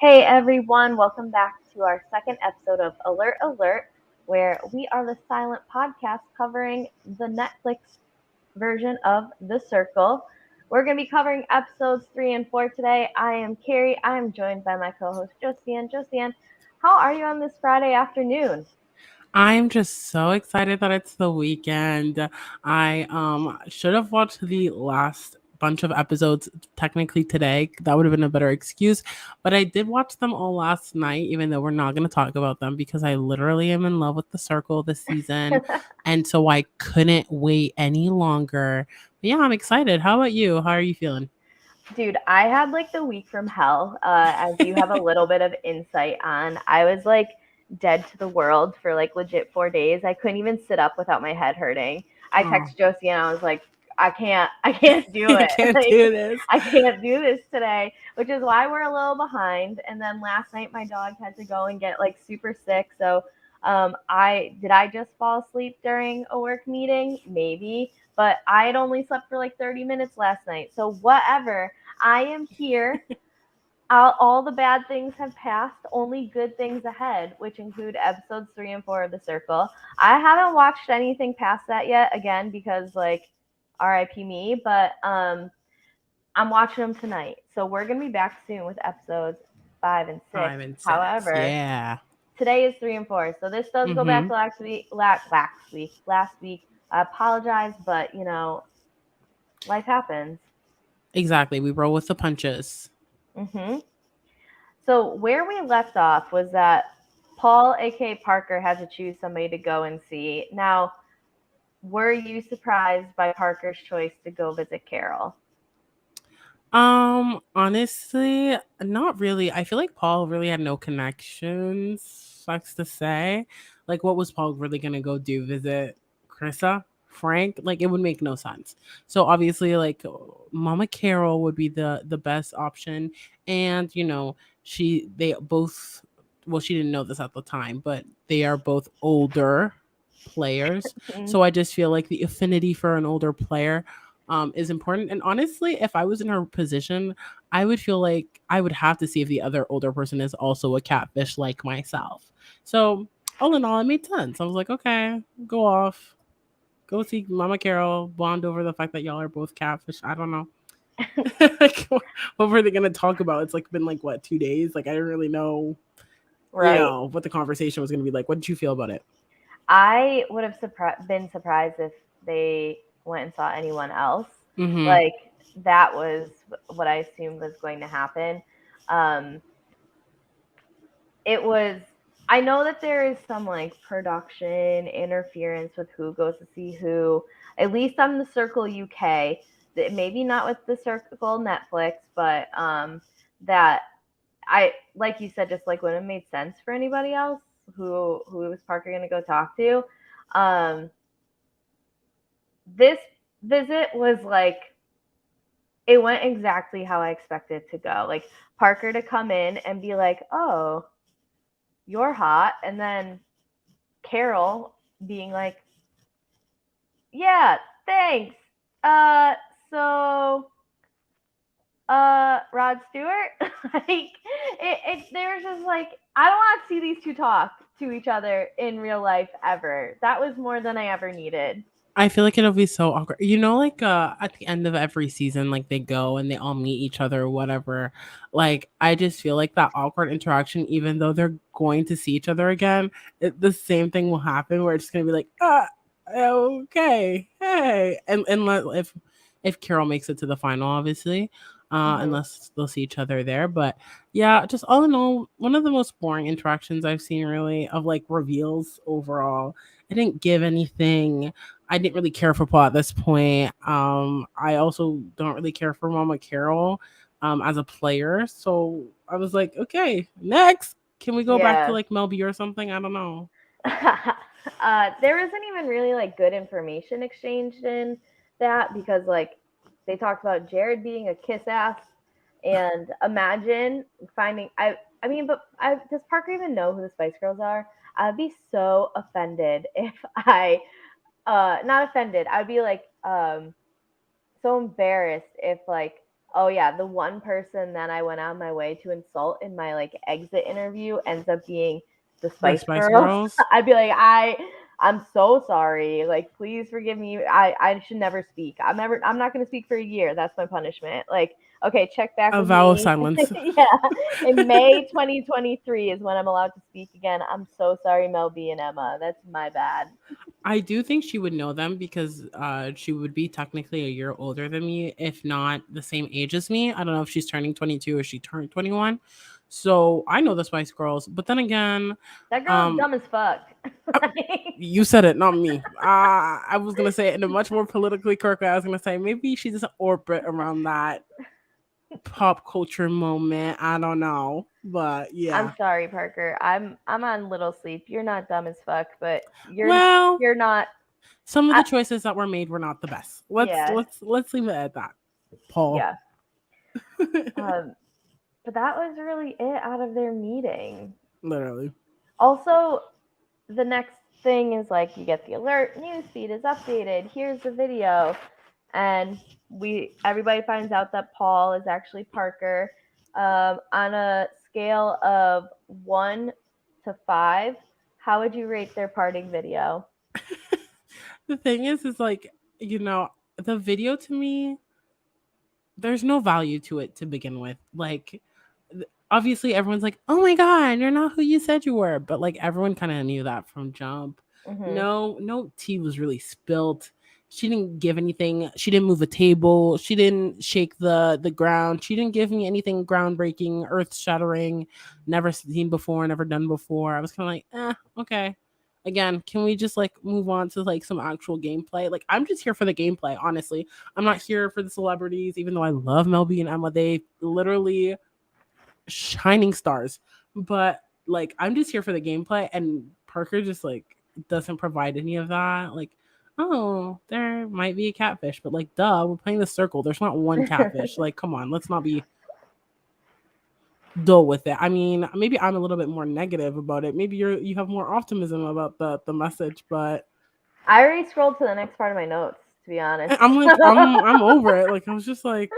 Hey everyone, welcome back to our second episode of Alert Alert, where we are the silent podcast covering the Netflix version of The Circle. We're going to be covering episodes 3 and 4 today. I am Kari. I am joined by my co host, Josiane. Josiane, how are you on this Friday afternoon? I'm just so excited that it's the weekend. I should have watched the last bunch of episodes technically today. That would have been a better excuse, but I did watch them all last night even though we're not going to talk about them because I literally am in love with The Circle this season, and so I couldn't wait any longer. But yeah, I'm excited. How about you? How are you feeling? Dude, I had like the week from hell, as you have a little bit of insight on. I was like dead to the world for like legit 4 days. I couldn't even sit up without my head hurting. I Oh, texted Josie and I was like, I can't do I it. can't Like, do this. I can't do this today, which is why we're a little behind. And then last night my dog had to go and get like super sick. So, I just fall asleep during a work meeting? Maybe, but I had only slept for like 30 minutes last night. So whatever. I am here. All the bad things have passed, only good things ahead, which include episodes 3 and 4 of The Circle. I haven't watched anything past that yet, again, because, like, RIP me, but I'm watching them tonight. So we're going to be back soon with episodes 5 and 6. 5 and 6. However, Yeah. today is 3 and 4. So this does go back Mm-hmm. to last week. I apologize, but, life happens. Exactly. We roll with the punches. Hmm. So where we left off was that Paul, aka Parker, had to choose somebody to go and see. Now, were you surprised by Parker's choice to go visit Carol? Honestly, not really. I feel like Paul really had no connections, sucks to say. Like, what was Paul really gonna go do? Visit Krissa? Frank? Like, it would make no sense. So obviously, like, Mama Carol would be the best option. And, they both, well, she didn't know this at the time, but they are both older players. Mm. So I just feel like the affinity for an older player is important. And honestly, if I was in her position, I would feel like I would have to see if the other older person is also a catfish like myself. So all in all, it made sense. I was like, okay, go off, go see Mama Carol, bond over the fact that y'all are both catfish. I don't know. Like, what were they gonna talk about? It's like been like what 2 days. Like I didn't really know, Right. what the conversation was gonna be like. What did you feel about it? I would have been surprised if they went and saw anyone else. Mm-hmm. Like, that was what I assumed was going to happen. Um, it was I know that there is some like production interference with who goes to see who, at least on the Circle UK. Maybe not with the Circle Netflix, but that I like you said, just like wouldn't have made sense for anybody else. Who was Parker gonna go talk to? Um, this visit was like, it went exactly how I expected it to go. Like, Parker to come in and be like, "Oh, you're hot," and then Carol being like, "Yeah, thanks. Uh, so, Rod Stewart." Like, they were just like, I don't want to see these two talk to each other in real life ever. That was more than I ever needed. I feel like it'll be so awkward. Like at the end of every season, like they go and they all meet each other or whatever. Like I just feel like that awkward interaction, even though they're going to see each other again, the same thing will happen where it's gonna be like, okay, hey, and if Carol makes it to the final, obviously, Hmm. unless they'll see each other there. But yeah, just all in all, one of the most boring interactions I've seen really of like reveals overall. I didn't give anything. I didn't really care for Paul at this point. I also don't really care for Mama Carol as a player. So I was like, okay, next. Can we go back to Yeah. like Mel B or something? I don't know. There isn't even really like good information exchanged in that, because like they talked about Jared being a kiss ass, and imagine finding I mean, but does Parker even know who the Spice Girls are? I'd be so offended if I not offended. I'd be like so embarrassed if like, Oh yeah, the one person that I went out of my way to insult in my like exit interview ends up being the The Spice Spice Girls. Girls. I'd be like, I'm so sorry. Like, please forgive me. I should never speak. I'm not gonna speak for a year. That's my punishment. Like, okay, check back A with vow of me. silence. Yeah. In May 2023 is when I'm allowed to speak again. I'm so sorry, Mel B and Emma. That's my bad. I do think she would know them because she would be technically a year older than me, if not the same age as me. I don't know if she's turning 22 or she turned 21. So I know the Spice Girls. But then again, That girl's um, dumb as fuck. uh, you said it, not me. I was going to say it in a much more politically correct way. I was going to say maybe she doesn't orbit around that pop culture moment. I don't know. But I'm yeah. sorry, Parker. I'm on little sleep. You're not dumb as fuck, but Well, you're not. some of I, the choices that were made were not the best. yeah, Let's leave it at that. Paul. yeah. Um, but that was really it out of their meeting. Literally. Also, the next thing is like you get the alert, newsfeed is updated. Here's the video, and everybody finds out that Paul is actually Parker. On a scale of 1 to 5, how would you rate their parting video? The thing is like, you know, the video to me, there's no value to it to begin with. Like, obviously, everyone's like, oh my God, you're not who you said you were. But like, everyone kind of knew that from jump. Hmm. No tea was really spilled. She didn't give anything. She didn't move a table. She didn't shake the ground. She didn't give me anything groundbreaking, earth shattering, never seen before, never done before. I was kind of like, okay. Again, can we just like move on to like some actual gameplay? Like, I'm just here for the gameplay, honestly. I'm not here for the celebrities, even though I love Mel B and Emma. They literally shining stars. But like, I'm just here for the gameplay, and Parker just like doesn't provide any of that. Like, oh, there might be a catfish, but like, duh, we're playing the circle. There's not one catfish. Like, come on, let's not be dull with it. I mean, maybe I'm a little bit more negative about it. Maybe you have more optimism about the message, but I already scrolled to the next part of my notes, to be honest. I'm like, I'm over it. Like, I was just like,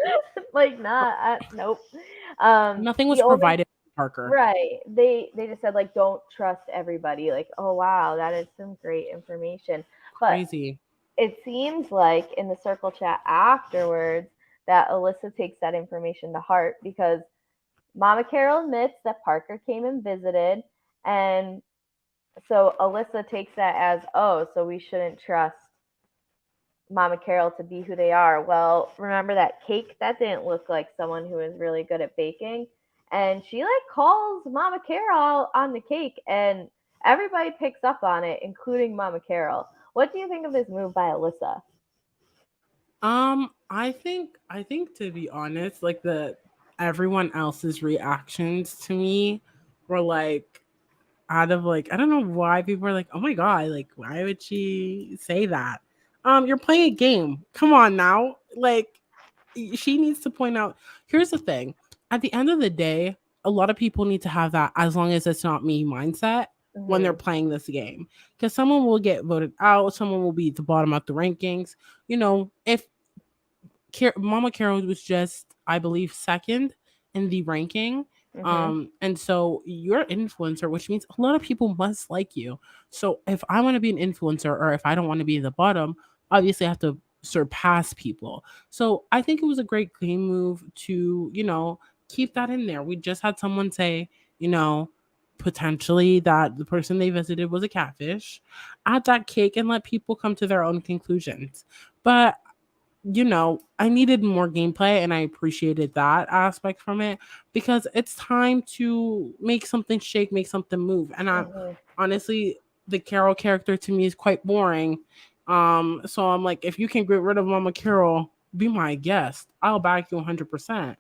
Like, nope. nothing was The only provided to Parker. Right. They just said like don't trust everybody. Like, oh wow, that is some great information. But Crazy. it seems like in the circle chat afterwards that Alyssa takes that information to heart because Mama Carol admits that Parker came and visited, and so Alyssa takes that as, oh, so we shouldn't trust Mama Carol to be who they are. Well, remember that cake? That didn't look like someone who was really good at baking. And she like calls Mama Carol on the cake, and everybody picks up on it, including Mama Carol. What do you think of this move by Alyssa? I think to be honest, like the everyone else's reactions to me were like out of like, I don't know why people are like, oh my God, like why would she say that? You're playing a game. Come on now. Like, she needs to point out, here's the thing. At the end of the day, a lot of people need to have that as long as it's not me mindset when they're Hmm. playing this game. Because someone will get voted out, someone will be at the bottom of the rankings. If Mama Carol was just, I believe, second in the ranking. Hmm. And so you're an influencer, which means a lot of people must like you. So if I want to be an influencer or if I don't want to be the bottom, obviously I have to surpass people. So I think it was a great game move to, keep that in there. We just had someone say, you know, potentially that the person they visited was a catfish. Add that cake and let people come to their own conclusions. But I needed more gameplay and I appreciated that aspect from it because it's time to make something shake, make something move. And I Hmm. honestly, the Carol character to me is quite boring. So I'm like, if you can get rid of Mama Carol, be my guest. I'll back you 100%.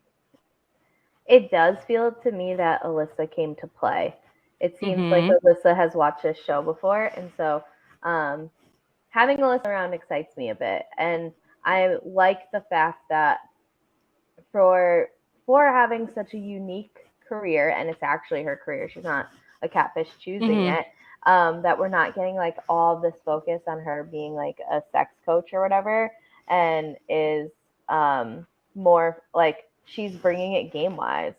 It does feel to me that Alyssa came to play. It seems like Mm-hmm. Alyssa has watched this show before, and so um, having Alyssa around excites me a bit. And I like the fact that for for having such a unique career, and it's actually her career, she's not a catfish choosing Mm-hmm. it. That we're not getting like all this focus on her being like a sex coach or whatever, and is more like she's bringing it game wise.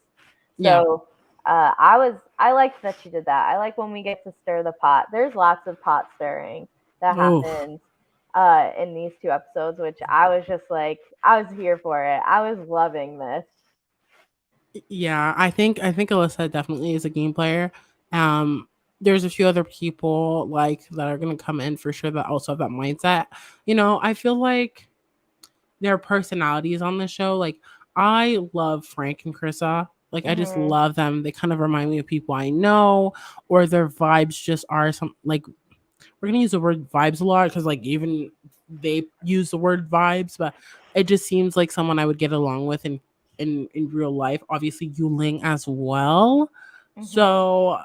Yeah. So I liked that she did that. I like when we get to stir the pot. There's lots of pot stirring that Oh. happens in these two episodes, which I was just like, I was here for it. I was loving this. Yeah, I think Alyssa definitely is a game player. Um, there's a few other people like that are gonna come in for sure that also have that mindset. I feel like their personalities on the show. Like I love Frank and Krissa. Like I just Mhm. love them. They kind of remind me of people I know, or their vibes just are some like we're gonna use the word vibes a lot because like even they use the word vibes, but it just seems like someone I would get along with in real life. Obviously, Yuling as well. Mhm. So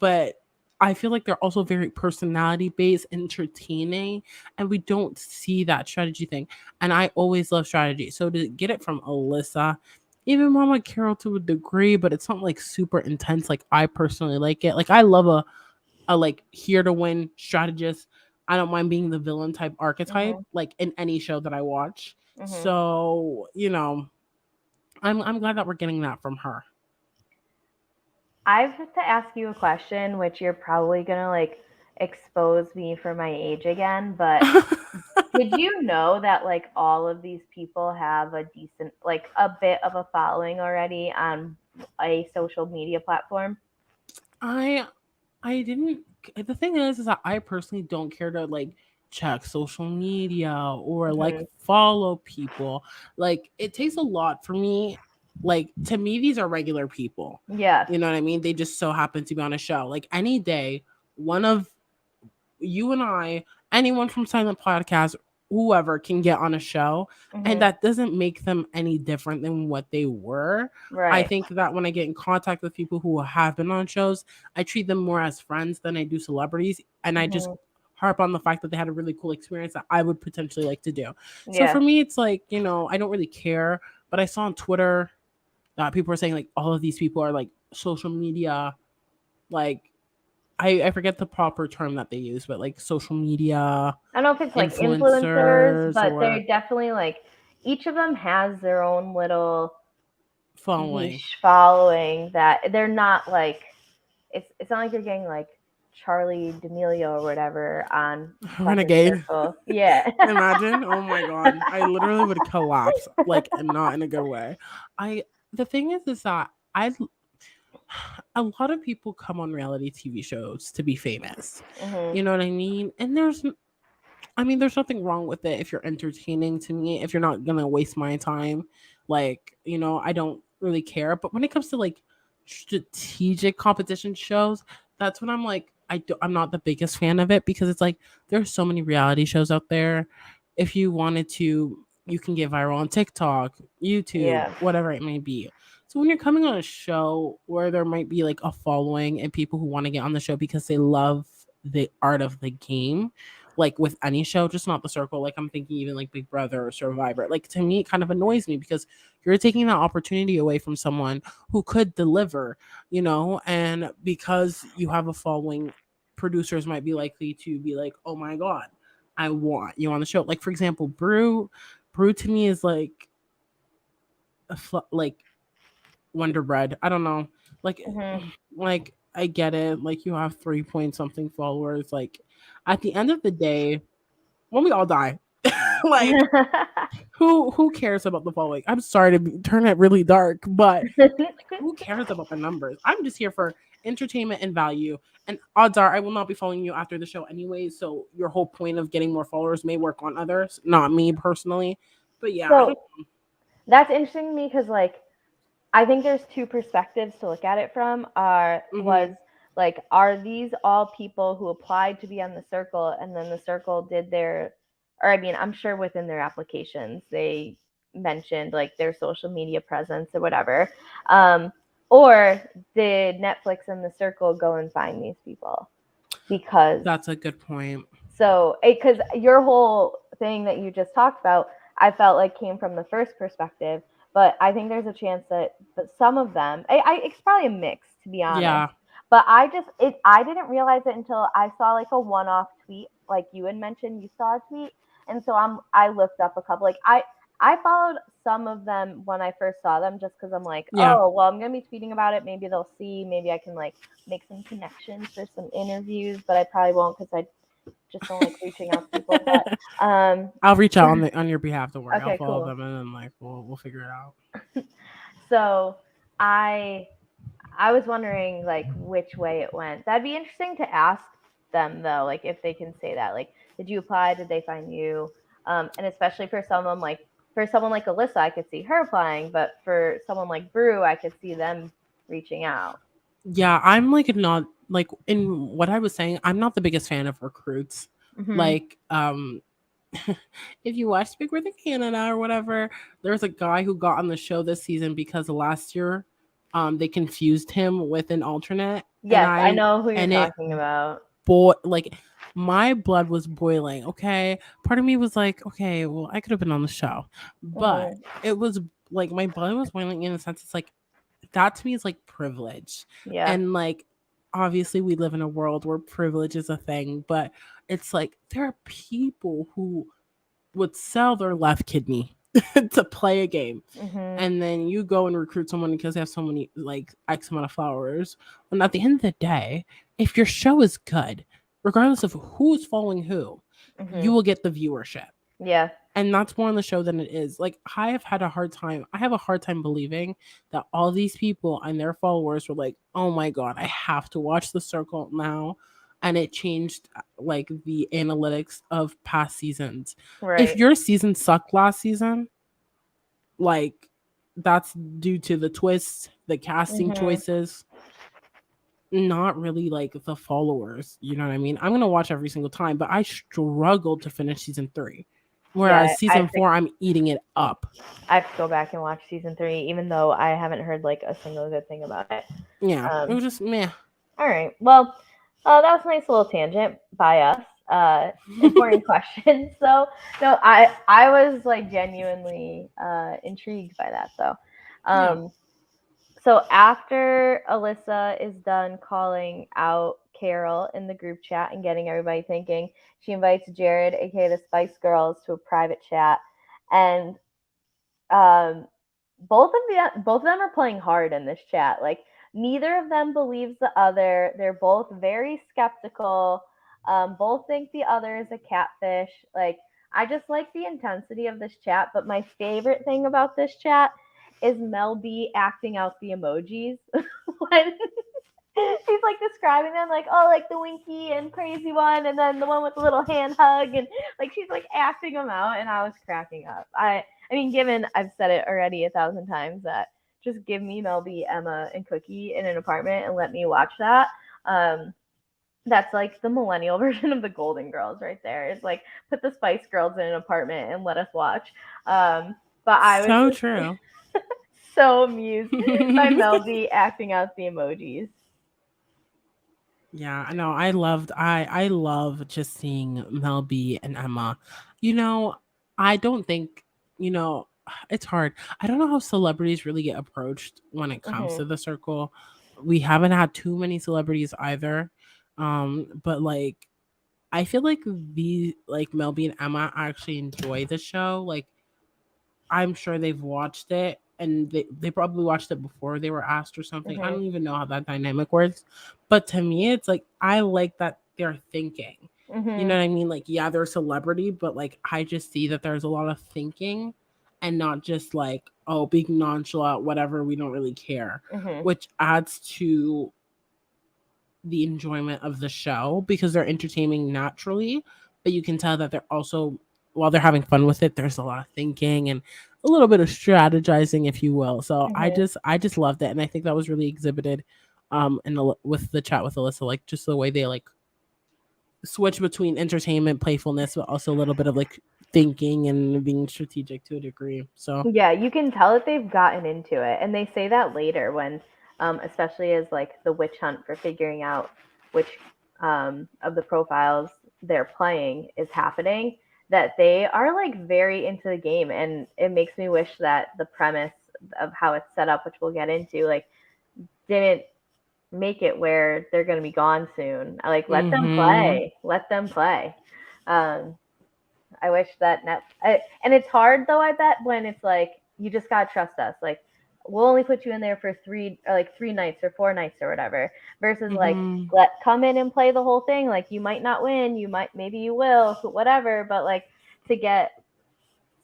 but I feel like they're also very personality based, entertaining, and we don't see that strategy thing. And I always love strategy. So to get it from Alyssa, even Mama Carol to a degree, but it's not like super intense. Like I personally like it. Like I love a like here to win strategist. I don't mind being the villain type archetype, Mhm. like in any show that I watch. Mhm. So, I'm glad that we're getting that from her. I have to ask you a question, which you're probably gonna like expose me for my age again, but did you know that like all of these people have a decent, like a bit of a following already on a social media platform? I I didn't the thing is that I personally don't care to like check social media or like Hmm. follow people. Like it takes a lot for me. Like to me these are regular people. Yes. You know what I mean? They just so happen to be on a show. Like any day, one of you and I, anyone from Silent Podcast, whoever can get on a show, and Hmm. that doesn't make them any different than what they were. I Right. think that when I get in contact with people who have been on shows, I treat them more as friends than I do celebrities, and I just Hmm. harp on the fact that they had a really cool experience that I would potentially like to do. So Yeah. for me, it's like I don't really care. But I saw on Twitter that people were saying like all of these people are like social media like I forget the proper term that they use, but like social media I don't know if it's like influencers, influencers but they're or definitely like each of them has their own little following. niche following that they're not like it's not like you're getting like Charlie D'Amelio or whatever on fucking Renegade. Circle. Yeah. Imagine. Oh my god. I literally would collapse, like, and not in a good way. I the thing is that I a lot of people come on reality TV shows to be famous. Mhm. You know what I mean? And there's nothing wrong with it if you're entertaining to me, if you're not gonna waste my time. Like, I don't really care. But when it comes to like strategic competition shows, that's when I'm like, I'm not the biggest fan of it because it's like there's so many reality shows out there. If you wanted to, you can get viral on TikTok, YouTube, Yeah. whatever it may be. So when you're coming on a show where there might be like a following and people who want to get on the show because they love the art of the game, like with any show, just not the circle. Like I'm thinking even like Big Brother or Survivor. Like to me, it kind of annoys me because you're taking that opportunity away from someone who could deliver, and because you have a following, producers might be likely to be like, oh my God, I want you on the show. Like for example, Brew to me is like like Wonder Bread. I don't know. Like Mhm. like I get it. Like you have 3 point something followers. Like at the end of the day, when we all die, like who cares about the following? I'm sorry to turn it really dark, but who cares about the numbers? I'm just here for entertainment and value. And odds are I will not be following you after the show anyway. So your whole point of getting more followers may work on others, not me personally. But yeah, I don't. So that's interesting to me because like I think there's two perspectives to look at it from. Was Mhm. like, are these all people who applied to be on the circle and then the circle did their, or I mean, I'm sure within their applications they mentioned like their social media presence or whatever. Um, or did Netflix and the circle go and find these people? Because That's a good point. so, because your whole thing that you just talked about, I felt like came from the first perspective, but I think there's a chance that some of them, it's probably a mix to be honest. Yeah. But I didn't realize it until I saw like a one-off tweet, like you had mentioned, you saw a tweet, and so I looked up a couple, like I followed some of them when I first saw them just because I'm like, Yeah. oh, well, I'm going to be tweeting about it. Maybe they'll see. Maybe I can like make some connections for some interviews, but I probably won't because I just don't like reaching out to people. But I'll reach out on your behalf. Don't worry. I'll okay, follow cool. them and then like we'll figure it out. So I I was wondering like which way it went. That'd be interesting to ask them though, like if they can say that. Like, did you apply? Did they find you? And especially for someone like Alyssa, I could see her applying, but for someone like Brew, I could see them reaching out. Yeah, I'm like not like in what I was saying. I'm not the biggest fan of recruits. Mhm. Like if you watch Big Brother Canada or whatever, there's a guy who got on the show this season because last year they confused him with an alternate Yes, I know who you're and it talking about. like my blood was boiling. Okay, part of me was like, okay, well, I could have been on the show, but Mhm. it was like my blood was boiling in a sense. It's like that to me is like privilege, Yeah. and like obviously we live in a world where privilege is a thing, but it's like there are people who would sell their left kidney to play a game, Mhm. and then you go and recruit someone because they have so many like X amount of followers. And at the end of the day, if your show is good, regardless of who's following who, you Mhm. will get the viewership. Yeah. And that's more on the show than it is. Like I have had a hard time. I have a hard time believing that all these people and their followers were like, "Oh my god, I have to watch The Circle now." And it changed like the analytics of past seasons. If Right. your season sucked last season, like that's due to the twists, the casting Mhm. choices, not really like the followers. You know what I mean? I'm gonna watch every single time, but I struggled to finish season 3. Yeah, Whereas I season think 4, I'm eating it up. I have to go back and watch season 3, even though I haven't heard like a single good thing about it. Yeah, it Um, was just meh. all right. Well, that was a nice little tangent by us. Important question. So, no, I was like genuinely intrigued by that though. Yeah. Um, so after Alyssa is done calling out Carol in the group chat and getting everybody thinking, she invites Jared, aka the Spice Girls, to a private chat, and um, both of them are playing hard in this chat. Like neither of them believes the other. They're both very skeptical. Both think the other is a catfish. Like I just like the intensity of this chat. But my favorite thing about this chat is Mel B acting out the emojis when she's like describing them, like oh, like the winky and crazy one, and then the one with the little hand hug, and like she's like acting them out, and I was cracking up. I mean, given I've said it already 1,000 times that just give me Mel B, Emma, and Cookie in an apartment and let me watch that. Um, that's like the millennial version of the Golden Girls right there. It's like put the Spice Girls in an apartment and let us watch. But I was So just true. so amused by Mel B acting out the emojis. Yeah, I know. I love just seeing Mel B and Emma. You know, I don't think, you know, it's hard. I don't know how celebrities really get approached when it comes Hmm. to the circle. We haven't had too many celebrities either. But like I feel like the like Mel B and Emma actually enjoy the show. Like I'm sure they've watched it and they probably watched it before they were asked or something. I Hmm. don't even know how that dynamic works. But to me, it's like I like that they're thinking. You know Hmm. what I mean? Like, yeah, they're a celebrity, but like I just see that there's a lot of thinking and not just like, oh, being nonchalant, whatever, we don't really care. Hmm. Which adds to the enjoyment of the show because they're entertaining naturally, but you can tell that they're also while they're having fun with it, there's a lot of thinking and a little bit of strategizing, if you will. So Hmm. I just loved it, and I think that was really exhibited with the chat with Alyssa, like just the way they like switch between entertainment, playfulness, but also a little bit of like thinking and being strategic to a degree. So Yeah, you can tell that they've gotten into it, and they say that later when, especially as like the witch hunt for figuring out which of the profiles they're playing is happening. That they are like very into the game, and it makes me wish that the premise of how it's set up, which we'll get into, like didn't make it where they're going to be gone soon. I like let them hmm play, let them play. Um, I wish that and it's hard though. I bet when it's like you just gotta trust us. Like we'll only put you in there for 3 nights or 4 nights or whatever. Versus like Mm-hmm. let come in and play the whole thing. Like you might not win, you might maybe you will, whatever. But like to get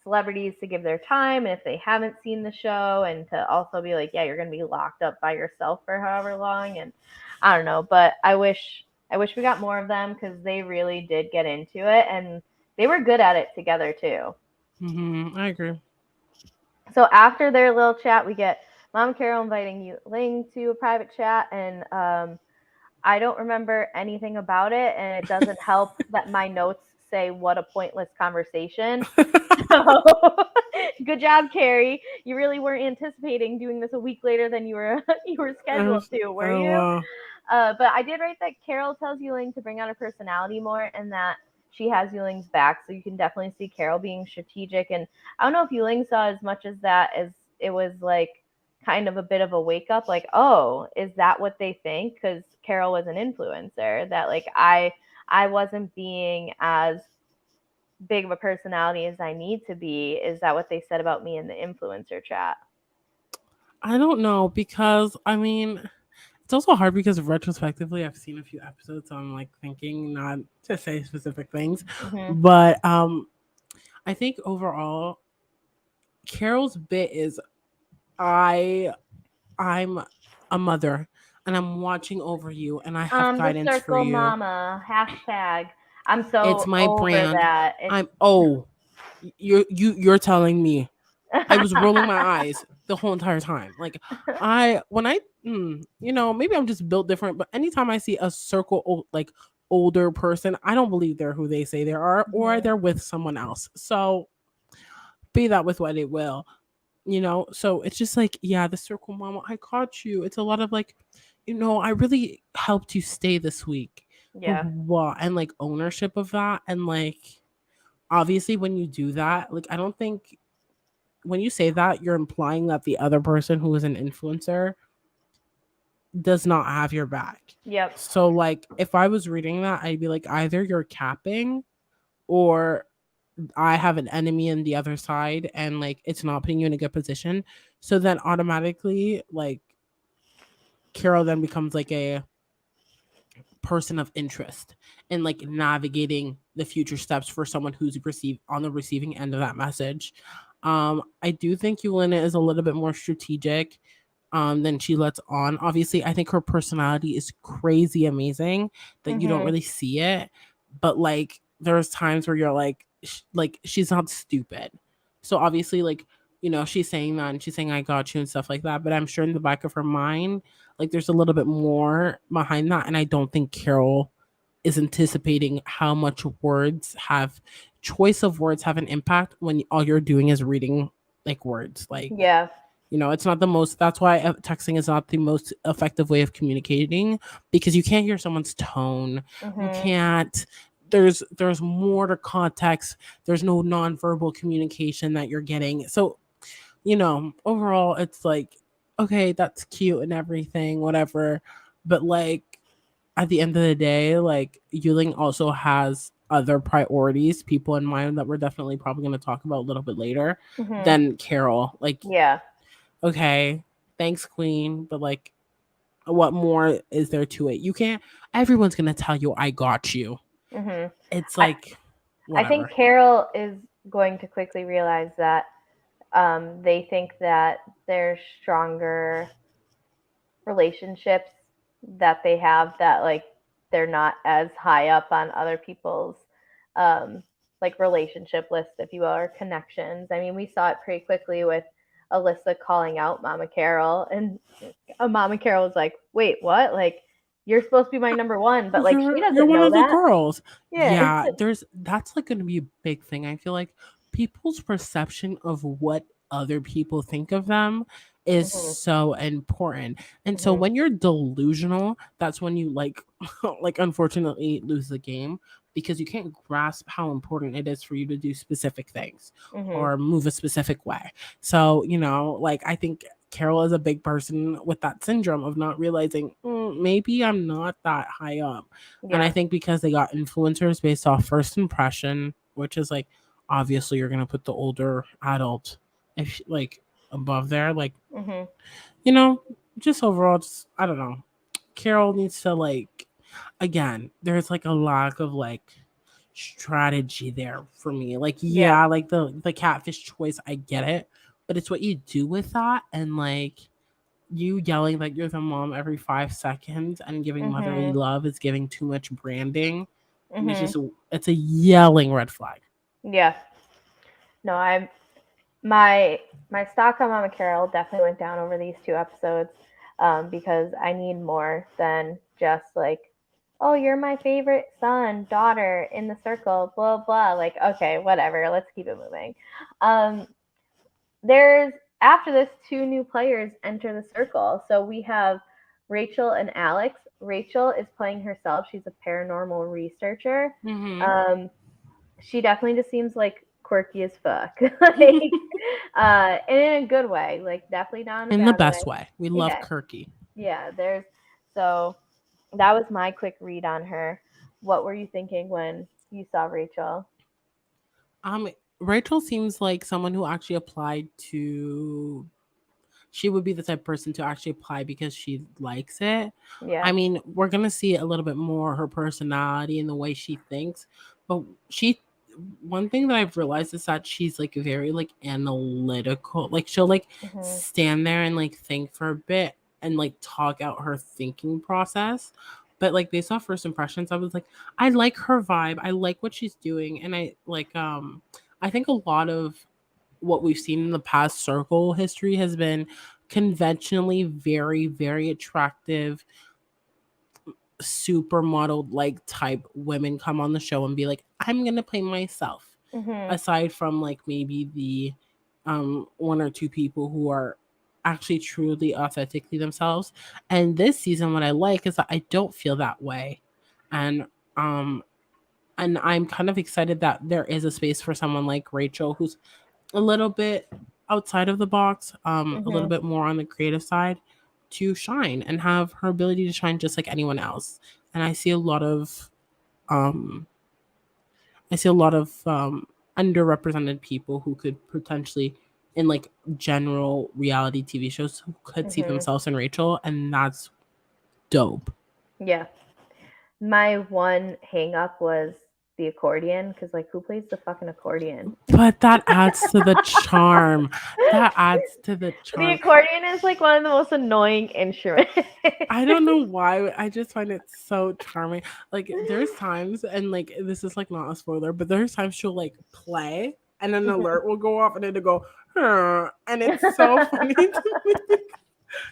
celebrities to give their time and if they haven't seen the show and to also be like, yeah, you're gonna be locked up by yourself for however long and I don't know, but I wish we got more of them because they really did get into it and they were good at it together too. Mm-hmm. I agree. So after their little chat, we get Mom Carol inviting you Ling to a private chat, and I don't remember anything about it, and it doesn't help that my notes say what a pointless conversation. So good job, Carrie. You really weren't anticipating doing this a week later than you were you were scheduled to, were Oh you? wow. But I did write that Carol tells Yuling to bring out her personality more, and that she has Yuling's back. So you can definitely see Carol being strategic. And I don't know if Yuling saw as much as that as it was like kind of a bit of a wake up, like, oh, is that what they think? Because Carol was an influencer. That like I wasn't being as big of a personality as I need to be. Is that what they said about me in the influencer chat? I don't know because I mean it's also hard because retrospectively I've seen a few episodes, so I'm like thinking not to say specific things, Mhm. but I think overall Carol's bit is I I'm a mother and I'm watching over you and I have The guidance for circle you. mama hashtag. I'm It's so my over brand. that. It's I'm oh you're telling me. I was rolling my eyes the whole entire time. Like I when I maybe I'm just built different, but anytime I see a like older person, I don't believe they're who they say they are or Mhm. they're with someone else. So be that with what it will. So it's just like, yeah, the circle mama, I caught you. It's a lot of like, I really helped you stay this week. But Yeah. what? And like ownership of that. And like, obviously, when you do that, like, I don't think when you say that, you're implying that the other person who is an influencer does not have your back. Yep. So, like, if I was reading that, I'd be like, either you're capping or I have an enemy in the other side and like it's not putting you in a good position. So then automatically, like, Carol then becomes like a person of interest in like navigating the future steps for someone who's received on the receiving end of that message. I do think Yulena is a little bit more strategic than she lets on. Obviously, I think her personality is crazy amazing that you don't Mhm. really see it, but like there's times where you're like she's not stupid. So obviously, like, she's saying that and she's saying I got you and stuff like that, but I'm sure in the back of her mind, like there's a little bit more behind that, and I don't think Carol is anticipating how much choice of words have an impact when all you're doing is reading like words. Like, Yeah. it's not the most, that's why texting is not the most effective way of communicating because you can't hear someone's tone. You Mhm. can't, there's more to context. There's no nonverbal communication that you're getting. So, overall, it's like, okay, that's cute and everything, whatever. But like, at the end of the day, like, Yuling also has other priorities, people in mind that we're definitely probably going to talk about a little bit later Mhm. than Carol. Like, Yeah. okay, thanks, Queen, but like, what more is there to it? You can't, everyone's going to tell you, I got you. Mhm. It's I like, I think whatever. Carol is going to quickly realize that they think that there's stronger relationships that they have that like they're not as high up on other people's um like relationship list if you will or connections. I mean we saw it pretty quickly with Alyssa calling out Mama Carol and Mama Carol was like, wait, what? Like you're supposed to be my number one, but like she You're doesn't one know of the that. girls. Yeah. Yeah, that's like going to be a big thing. I feel like people's perception of what other people think of them is Mhm. so important. And so Mhm. when you're delusional, that's when you like like unfortunately lose the game because you can't grasp how important it is for you to do specific things Mhm. or move a specific way. So, like I think Carol is a big person with that syndrome of not realizing maybe I'm not that high up. And I Yeah. think because they got influencers based off first impression, which is like, obviously you're gonna put the older adult if like above there. Like, Mhm. you know, just overall, just I don't know. Carol needs to like again. There's like a lack of like strategy there for me. Like, Yeah. yeah, like the catfish choice, I get it, but it's what you do with that, and like you yelling that you're the mom every 5 seconds and giving motherly Mhm. love is giving too much branding, and Mhm. it's a yelling red flag. Yeah. No, I'm my my stock on Mama Carol definitely went down over these two episodes, because I need more than just like, oh, you're my favorite son, daughter in the circle, blah blah. Like, okay, whatever. Let's keep it moving. Um, there's after this, two new players enter the circle. So we have Rachel and Alex. Rachel is playing herself. She's a paranormal researcher. Mm-hmm. Um, she definitely just seems like quirky as fuck, like, and in a good way, like definitely not in a In the bad way. best way. We love Yeah, Kirky. yeah. There's so that was my quick read on her. What were you thinking when you saw Rachel? Um, Rachel seems like someone who actually applied to. She would be the type of person to actually apply because she likes it. I Yeah. mean, we're gonna see a little bit more her personality and the way she thinks, but she. One thing that I've realized is that she's like very like analytical. Like she'll like Mhm. stand there and like think for a bit and like talk out her thinking process. But like based off first impressions, I was like, I like her vibe. I like what she's doing, and I think a lot of what we've seen in the past circle history has been conventionally very, very attractive, supermodel like type women come on the show and be like, I'm gonna play myself. Mhm. Aside from like maybe the one or two people who are actually truly authentically themselves. And this season what I like is that I don't feel that way. And um and I'm kind of excited that there is a space for someone like Rachel who's a little bit outside of the box, a little Mhm. bit more on the creative side to shine and have her ability to shine just like anyone else. And um I see a lot of underrepresented people who could potentially in like general reality TV shows who could see Mhm. themselves in Rachel, and that's dope. Yeah. My one hang up was the accordion, because like, who plays the fucking accordion? But that adds to the charm. That adds to the The charm. accordion is like one of the most annoying instruments. I don't know why. I just find it so charming. Like there's times, and like this is like not a spoiler, but there's times she'll like play, and an alert will go off, and it'll go, huh, and it's so funny to me.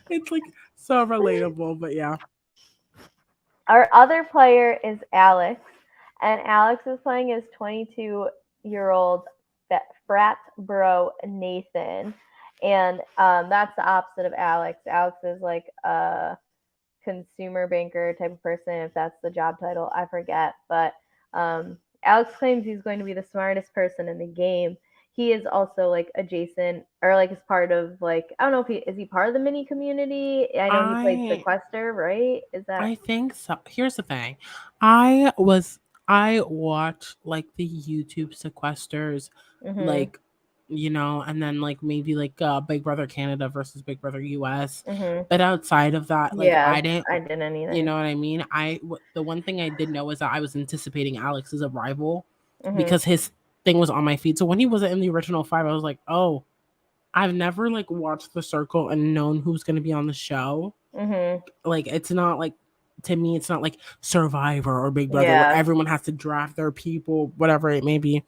It's like so relatable, but yeah. Our other player is Alex, and Alex is playing his 22-year-old frat bro Nathan, and that's the opposite of Alex. Alex is like a consumer banker type of person, if that's the job title, I forget. But Alex claims he's going to be the smartest person in the game. He is also like adjacent, or like is part of, like, I don't know if he is he part of the mini community. I know he played I sequester, right? Is that? I think so. Here's the thing. I was I watch like the YouTube sequesters, Mhm. like and then like maybe like Big Brother Canada versus Big Brother US. Mhm. But outside of that, like Yeah, I didn't, I didn't you either. know what I mean? The one thing I did know is that I was anticipating Alex as a rival Mhm. because his thing was on my feed. So when he wasn't in the original five, I was like, oh, I've never like watched The Circle and known who's gonna be on the show. Mhm. Like it's not like to me it's not like Survivor or Big Brother where Yeah. everyone has to draft their people, whatever it may be.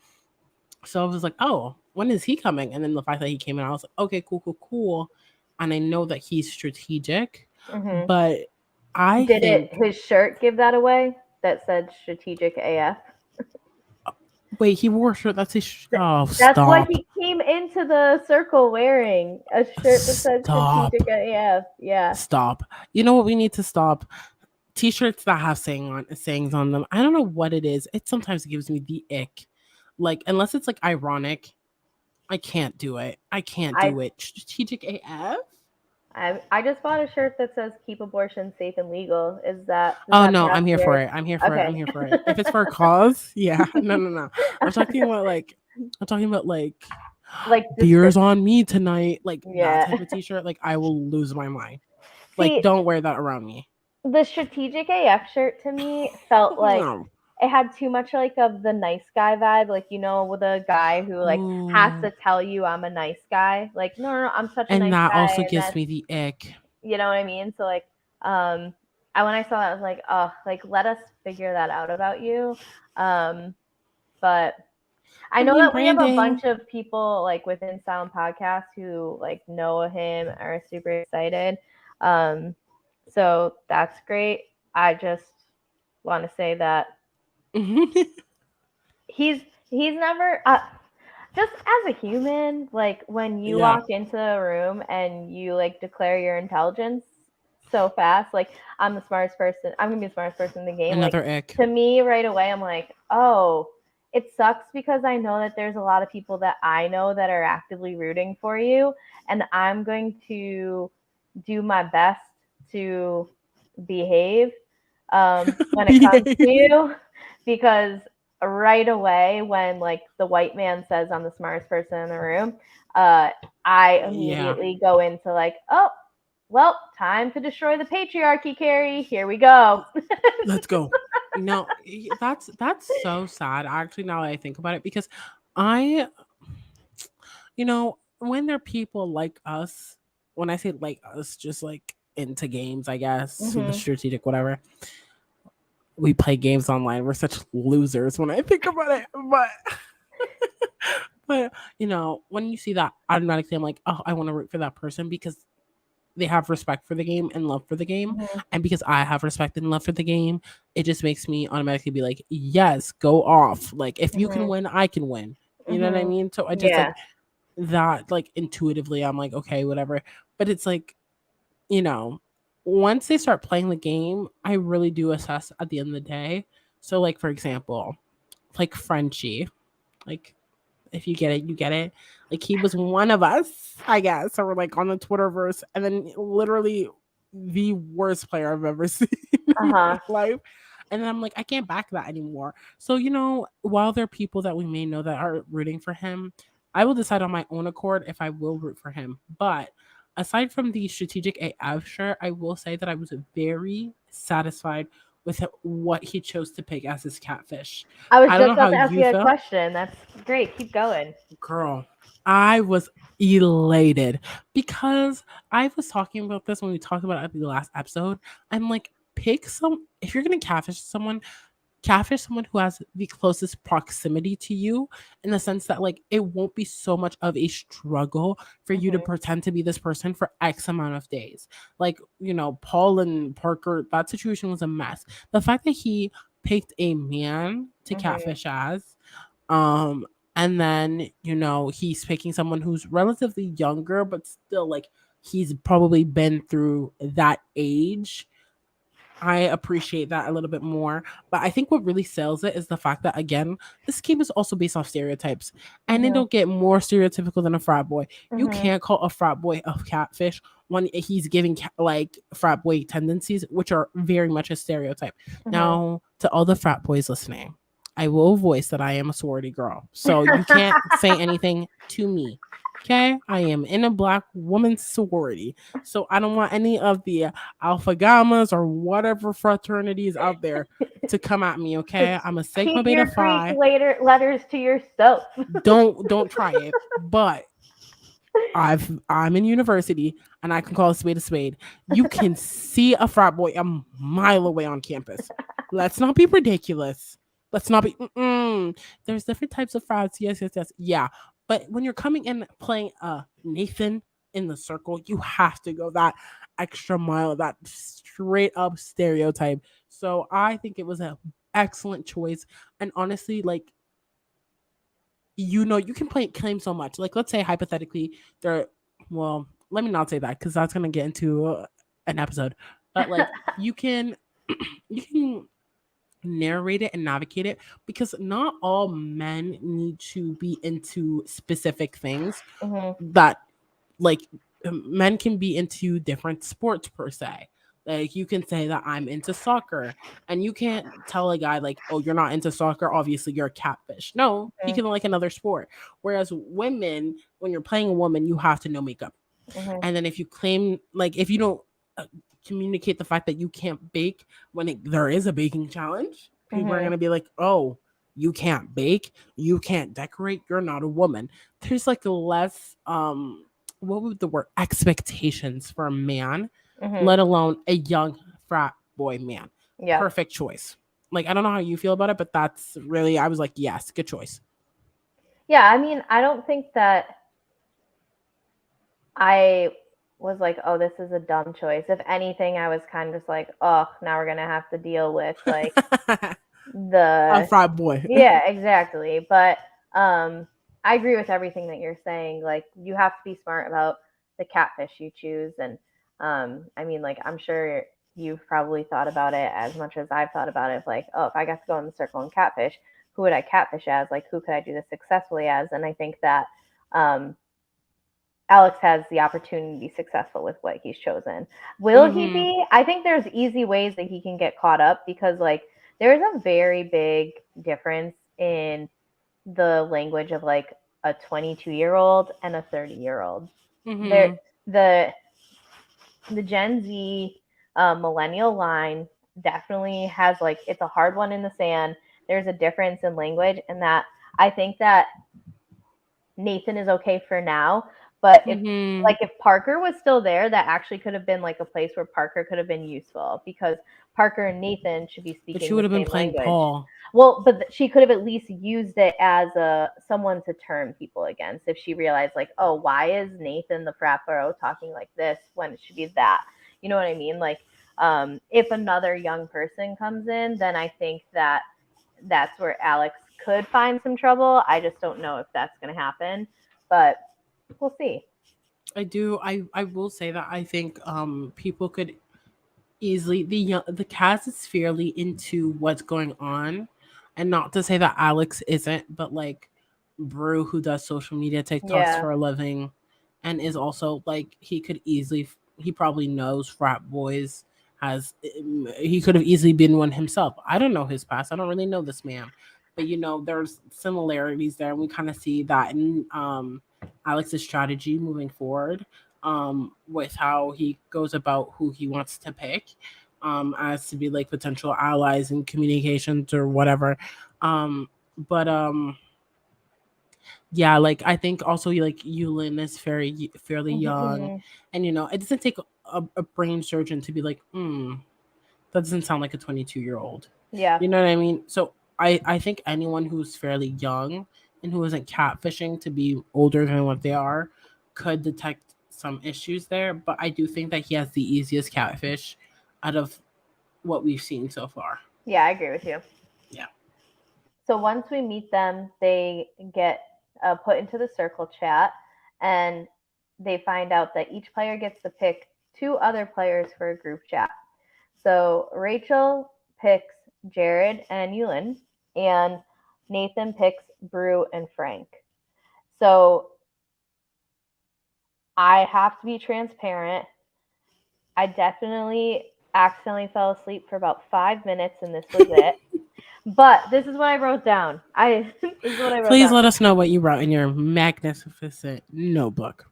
So I was like, oh, when is he coming? And then the fact that he came in, I was like, okay, cool, cool, cool. And I know that he's strategic, Mhm. but I Did it think his shirt give that away? That said strategic AF. wait, he wore a shirt that says oh That's what stop. he came into the circle wearing, a shirt that said Stop. strategic AF. Yeah. Stop. You know what we need to stop? T-shirts that have sayings on them. I don't know what it is. It sometimes gives me the ick. Like unless it's like ironic, I can't do it. I can't I do it. Strategic AF? I just bought a shirt that says keep abortion safe and legal. Does Oh that no, match I'm here for yours? it. I'm here for it. Okay. I'm here for it. If it's for a cause, yeah. No, no, no. I'm talking about like I'm talking about like Like beers description. on me tonight, like that Yeah. type of t-shirt. Like I will lose my mind. Like See, don't wear that around me. the strategic AF shirt to me felt like No. it had too much like of the nice guy vibe, like with a guy who like has Ooh. to tell you I'm a nice guy. Like, no, no, no, I'm such a And nice that guy, also and gives that's me the ick. you know what I mean. So like, I when I saw that, I was like, oh, like let us figure that out about you. Um, but I I know mean that we have a branding. bunch of people like within Sound Podcast who like know him are super excited. Um, so that's great. I just want to say that he's he's never just as a human, like when you Yeah. walk into a room and you like declare your intelligence so fast, like I'm the smartest person, I'm gonna be the smartest person in the game. Like Another ick. to me, right away, I'm like, oh, it sucks because I know that there's a lot of people that I know that are actively rooting for you, and I'm going to do my best to behave when it comes to Behave. you because right away when like the white man says I'm the smartest person in the room, uh, I Yeah. immediately go into like, oh, well, time to destroy the patriarchy, Carrie. Here we go. Let's go. No, that's so sad actually now that I think about it because I when there are people like us, when I say like us, just like into games, I guess, the Mhm. strategic whatever. We play games online. We're such losers when I think about it. But when you see that automatically I'm like, oh, I want to root for that person because they have respect for the game and love for the game. Mhm. And because I have respect and love for the game, it just makes me automatically be like, yes, go off. Like if you can Mhm. win, I can win. You know what I Mhm. mean? So I just Yeah. like that, like intuitively, I'm like, okay, whatever. But it's like, you know, once they start playing the game, I really do assess at the end of the day. So like for example, like Frenchie, like if you get it, you get it. Like he was one of us, I guess, or like on the Twitterverse, and then literally the worst player I've ever seen Uh in my huh. life. And then I'm like, I can't back that anymore. So, while there are people that we may know that are rooting for him, I will decide on my own accord if I will root for him. But aside from the strategic AF shirt, I will say that I was very satisfied with what he chose to pick as his catfish. I was I don't just know about how to ask you you a feel. question. That's great. Keep going. Girl, I was elated because I was talking about this when we talked about it at the last episode. I'm like, pick some, if you're going to catfish someone who has the closest proximity to you in the sense that, like, it won't be so much of a struggle for you to Mhm. pretend to be this person for X amount of days. Like, Paul and Parker, that situation was a mess. The fact that he picked a man to Mhm. catfish as, um, and then, he's picking someone who's relatively younger, but still like he's probably been through that age. I appreciate that a little bit more. But I think what really sells it is the fact that, again, this game is also based off stereotypes. And they Mhm. don't get more stereotypical than a frat boy. You Mhm. can't call a frat boy a catfish when he's giving like frat boy tendencies, which are very much a stereotype. Mhm. Now, to all the frat boys listening, I will voice that I am a sorority girl. So you can't say anything to me. Okay? I am in a black woman's sorority. So I don't want any of the Alpha Gammas or whatever fraternities out there to come at me, okay? I'm a Sigma Keep Beta your Greek Phi. letters to yourself. Don't try it. But I'm in university and I can call a spade a spade. You can see a frat boy a mile away on campus. Let's not be ridiculous. Let's not be. There's different types of frats. Yes, yes, yes. Yeah. But when you're coming in playing Nathan in the circle, you have to go that extra mile, that straight up stereotype. So I think it was an excellent choice. And honestly, like, you can claim so much. Like, let's say hypothetically, there. Well, let me not say that because that's gonna get into an episode. But like, you can you can narrate it and navigate it because not all men need to be into specific things Mhm. that, like, men can be into different sports per se. Like you can say that I'm into soccer, and you can't tell a guy like, "Oh, you're not into soccer. Obviously, you're a catfish." No, he Mhm, can like another sport. Whereas women, when you're playing a woman, you have to know makeup. mhm, And then if you claim like if you don't uh, communicate the fact that you can't bake when there is a baking challenge, people are mhm, gonna be like, "Oh, you can't bake, you can't decorate, you're not a woman." There's like less what would the word expectations for a man, mhm. let alone a young frat boy man. Yeah. Perfect choice. Like I don't know how you feel about it, but that's really I was like, yes, good choice. Yeah, I mean, I don't think that I was like, "Oh, this is a dumb choice." If anything, I was kind of just like, "Oh, now we're gonna have to deal with like A the." frat boy. Yeah, exactly. But I agree with everything that you're saying. Like, you have to be smart about the catfish you choose, and I mean, like, I'm sure you've probably thought about it as much as I've thought about it. Like, oh, if I got to go in the circle and catfish, who would I catfish as? Like, who could I do this successfully as? And I think that um, Alex has the opportunity to be successful with what he's chosen. Will he Mhm. be? I think there's easy ways that he can get caught up because like there's a very big difference in the language of like a 22-year-old and a 30-year-old. There Mhm. the the Gen Z millennial line definitely has like it's a hard one in the sand. There's a difference in language and that I think that Nathan is okay for now. But if Mhm. like if Parker was still there, that actually could have been like a place where Parker could have been useful because Parker and Nathan should be But she speaking would the have been same playing language. Paul. Well, but she could have at least used it as a someone to turn people against if she realized like, oh, why is Nathan the frat bro talking like this when it should be that? You know what I mean? Like, if another young person comes in, then I think that that's where Alex could find some trouble. I just don't know if that's going to happen, but we'll see. I do. I will say that I think people could easily the cast is fairly into what's going on, and not to say that Alex isn't, but like Brew who does social media TikToks Yeah. for a living, and is also like he probably knows frat boys has he could have easily been one himself. I don't know his past. I don't really know this man, but there's similarities there, and we kind of see that in Alex's strategy moving forward, with how he goes about who he wants to pick, as to be like potential allies in communications or whatever. But Yeah, like I think also like Yulin is fairly young, Mhm. and it doesn't take a brain surgeon to be like, that doesn't sound like a 22-year-old. Yeah. You know what I mean? So I think anyone who's fairly young and who isn't catfishing to be older than what they are could detect some issues there. But I do think that he has the easiest catfish out of what we've seen so far. Yeah, I agree with you. Yeah. So once we meet them, they get put into the circle chat and they find out that each player gets to pick two other players for a group chat. So Rachel picks Jared and Yulin, and Nathan picks Brew and Frank. So I have to be transparent. I definitely accidentally fell asleep for about 5 minutes, and this was it. But this is what I wrote down. This is what I wrote Please down. let us know what you wrote in your magnificent notebook.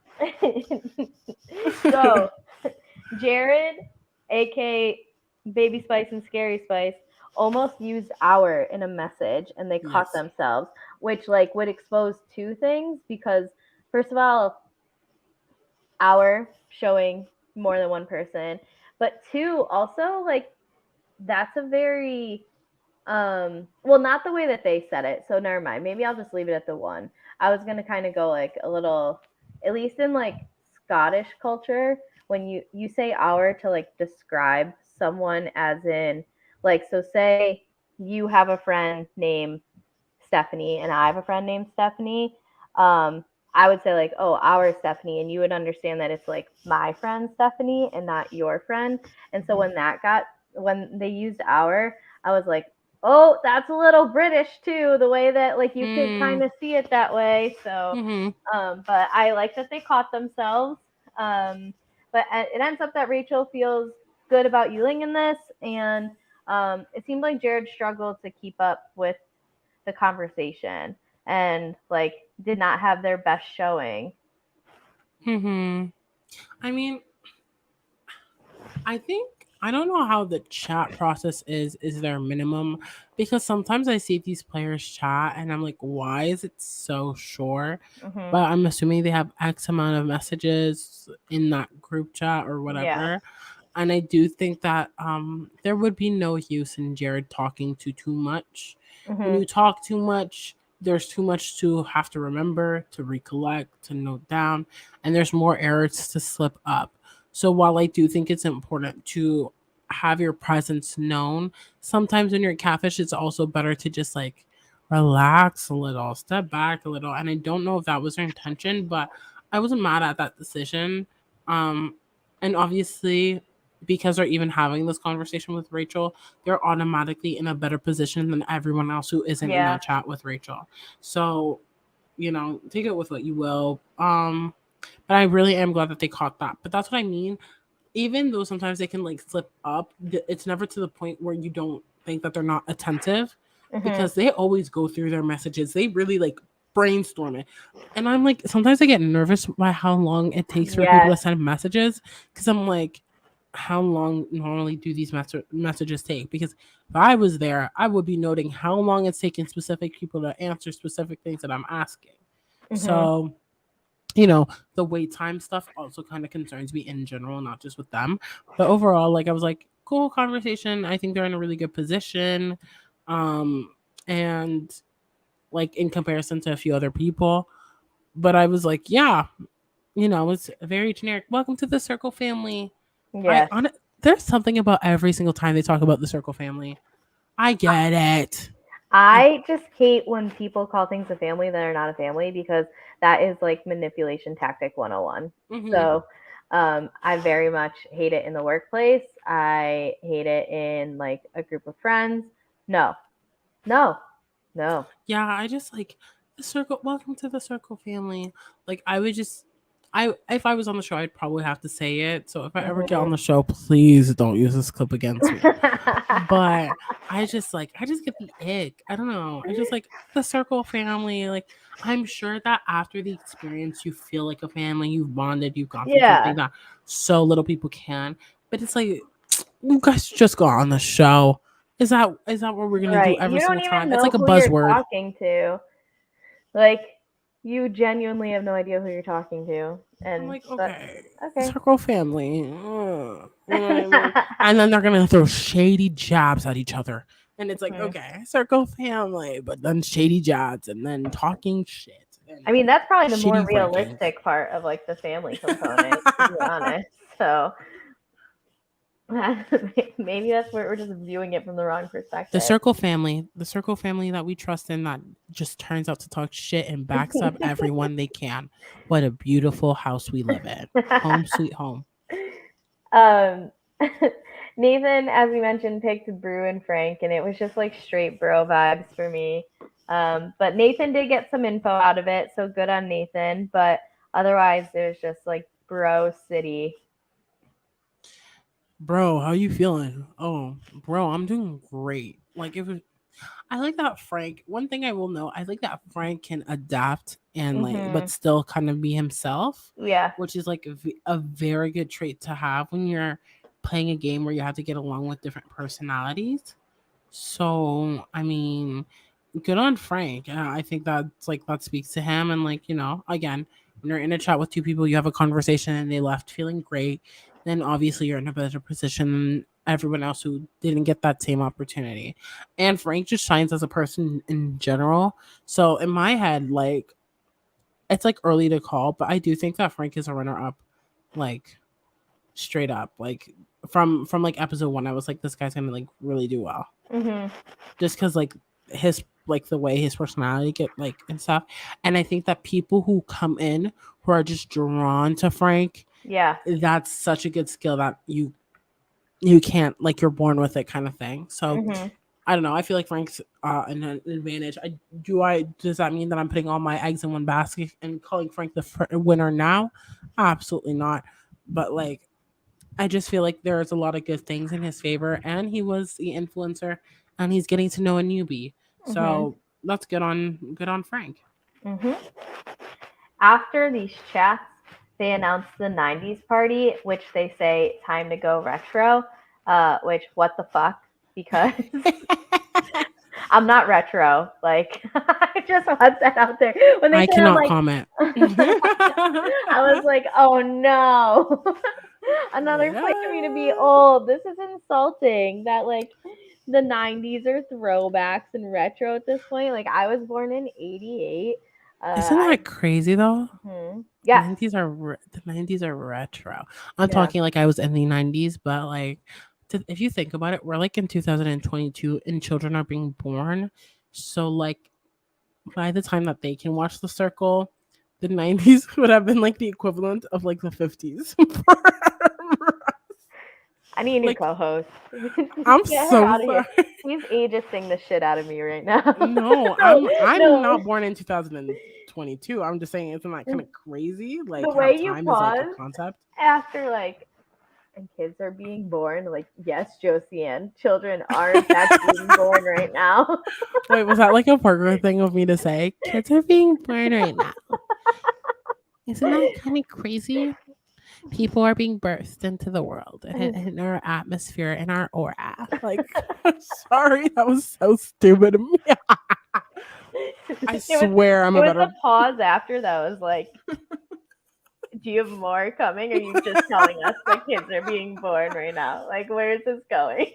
So Jared, aka Baby Spice and Scary Spice, almost used our in a message and they caught Yes. themselves, which like would expose two things because first of all, our showing more than one person, but two also like that's a very well, not the way that they said it, so never mind. Maybe I'll just leave it at the one. I was gonna kind of go like a little, at least in like Scottish culture, when you say our to like describe someone, as in like, so say you have a friend named Stephanie and I have a friend named Stephanie. Um, I would say like, oh, our Stephanie, and you would understand that it's like my friend Stephanie and not your friend. And so when they used our, I was like, oh, that's a little British too, the way that like you could kind Mm, of see it that way. So, mm-hmm. but I like that they caught themselves. Um, but it ends up that Rachel feels good about Yuling in this, and it seemed like Jared struggled to keep up with the conversation and like did not have their best showing. Hmm. I mean, I think I don't know how the chat process is their minimum, because sometimes I see these players chat and I'm like, why is it so short? Hmm. But I'm assuming they have X amount of messages in that group chat or Yeah. whatever. And I do think that there would be no use in Jared talking too much. When Hmm. you talk too much, there's too much to have to remember, to recollect, to note down, and there's more errors to slip up. So while I do think it's important to have your presence known, sometimes when you're catfish, it's also better to just like relax a little, step back a little. And I don't know if that was their intention, but I wasn't mad at that decision. Um, and obviously, because they're even having this conversation with Rachel, they're automatically in a better position than everyone else who isn't in Yeah. that chat with Rachel. So, take it with what you will. But I really am glad that they caught that. But that's what I mean. Even though sometimes they can like slip up, it's never to the point where you don't think that they're not attentive, Hmm. because they always go through their messages. They really like brainstorm it. And I'm like, sometimes I get nervous by how long it takes for people Yes. to send messages, because I'm like, how long normally do these messages take? Because if I was there, I would be noting how long it's taking specific people to answer specific things that I'm asking. Hmm. So, the wait time stuff also kind of concerns me in general, not just with them. But overall, like I was like, cool conversation. I think they're in a really good position. And like in comparison to a few other people. But I was like, yeah, it's very generic. Welcome to the Circle family. I Yes. on There's something about every single time they talk about the Circle family. I get it. I I just hate when people call things a family that are not a family because that is like manipulation tactic 101. mm-hmm. So I very much hate it in the workplace. I hate it in like a group of friends. No, no, no. Yeah, I just like the Circle. Welcome to the Circle family. Like I would just, I if I was on the show, I'd probably have to say it. So if I ever get Hmm. on the show, please don't use this clip against me. But I just get the ick. I don't know. I just like the Circle family. Like I'm sure that after the experience, you feel like a family. You've bonded. You've gone through something Yeah, that so little people can. But it's like you guys just got on the show. Is that what we're gonna do right. every You don't single even time? It's know like a who you're buzzword. talking to. Like, you genuinely have no idea who you're talking to. I'm And like, but okay, okay. Circle family. You know what I mean? And then they're gonna throw shady jabs at each other. And it's like, Mhm. okay, Circle family, but then shady jabs and then talking shit I and mean, that's probably the more shitty rankings. realistic part of like the family component, to be honest. So maybe that's where we're just viewing it from the wrong perspective. The Circle family that we trust in, that just turns out to talk shit and backs up everyone they can. What a beautiful house we live in. Home sweet home. um, Nathan, as we mentioned, picked Brew and Frank, and it was just like straight bro vibes for me. But Nathan did get some info out of it, so good on Nathan. But otherwise, it was just like bro city. Bro, how you feeling? Oh, bro, I'm doing great. Like if I like that Frank. One thing I will know, I like that Frank can adapt and like, but Mhm. still kind of be himself, Yeah. which is like a very good trait to have when you're playing a game where you have to get along with different personalities. So, I mean, good on Frank. I think that's like that speaks to him. And like, again, when you're in a chat with two people, you have a conversation and they left feeling great, then obviously you're in a better position than everyone else who didn't get that same opportunity. And Frank just shines as a person in general. So in my head, like it's like early to call, but I do think that Frank is a runner up, like straight up. Like from like episode one, I was like, this guy's gonna like really do well, Mhm. just because like his like the way his personality get like and stuff. And I think that people who come in who are just drawn to Frank, Yeah. that's such a good skill that you can't, like, you're born with it kind of thing. So Mhm. I don't know. I feel like Frank's an advantage. I does that mean that I'm putting all my eggs in one basket and calling Frank the winner now? Absolutely not. But like I just feel like there's a lot of good things in his favor, and he was the influencer, and he's getting to know a newbie. Mhm. So that's good on Frank. Mhm. After these chats, they announced the '90s party, which they say time to go retro. Which what the fuck? Because I'm not retro. Like I just want that out there. When they I said, I'm cannot like, comment. I was like, oh no, another Yeah. point for me to be old. This is insulting. That like the '90s are throwbacks and retro at this point. Like I was born in '88. Isn't I that crazy though? yes, 90s are the 90s are retro. I'm yeah. talking like I was in the 90s, but like if you think about it, we're like in 2022 and children are being born. So like by the time that they can watch The Circle, the 90s would have been like the equivalent of like the 50s. I need a new Like co-host. I'm Get her so out of here. sorry. He's ageisting the shit out of me right now. No, No, I'm no. not born in 2022. I'm just saying, isn't that kind of crazy? The Like how way you time is like a pause concept. after like and kids are being born, like yes, Josiane, children are in fact being born right now. Wait, was that like a Parker thing of me to say? Kids are being born right now. Isn't that kind of crazy? People are being birthed into the world and in our atmosphere and our aura. Like, sorry, that was so stupid of me. I It swear I'm a was better. the pause after that was like, do you have more coming? Or are you just telling us that kids are being born right now? Like, where is this going?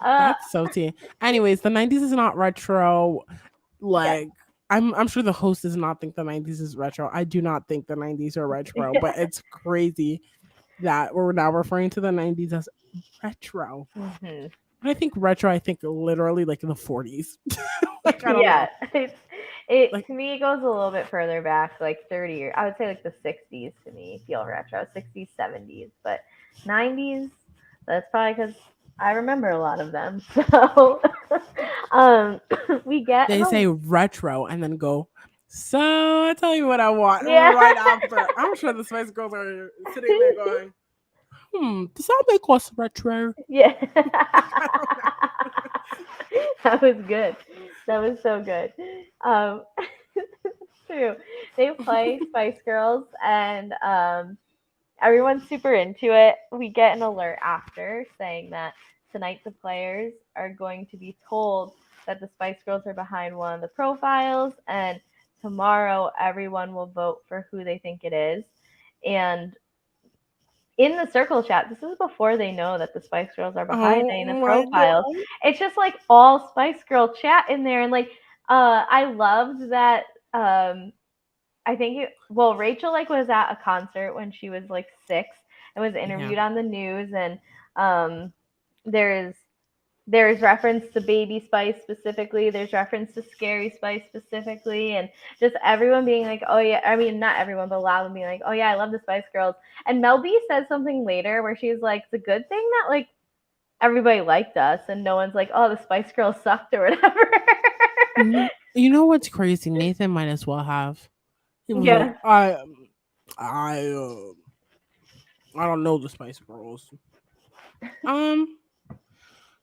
uh, That's so tea. Anyways, the 90s is not retro. yes. Like, I'm sure the host does not think the 90s is retro. I do not think the 90s are retro, but it's crazy that we're now referring to the 90s as retro. hmm When I think retro, I think literally like in the 40s. Like, I don't Yeah, know. it Like, to me it goes a little bit further back, like 30 years. I would say like the '60s to me feel retro, '60s, '70s, but '90s. That's probably because I remember a lot of them. So, um, we get they an say retro and then go, so I tell you what I want yeah, right after. I'm sure the Spice Girls are sitting there going, does that make us retro? yeah. Like, I don't know. That was good. That was so good. Um, true. They play Spice Girls, and everyone's super into it. We get an alert after saying that tonight the players are going to be told that the Spice Girls are behind one of the profiles, and tomorrow everyone will vote for who they think it is. And in the circle chat, this is before they know that the Spice Girls are behind Oh any of the my profiles. god. It's just like all Spice Girl chat in there, and like I loved that. I think well, Rachel like was at a concert when she was like 6 and was Yeah. interviewed on the news, and um, there's there's reference to Baby Spice specifically. There's reference to Scary Spice specifically, and just everyone being like, "Oh yeah." I mean, not everyone, but a lot of them being like, "Oh yeah, I love the Spice Girls." And Mel B says something later where she's like, "It's a good thing that like everybody liked us, and no one's like, oh, the Spice Girls sucked or whatever." You know what's crazy? Nathan might as well have. He was like, Yeah. I, I don't know the Spice Girls. Um,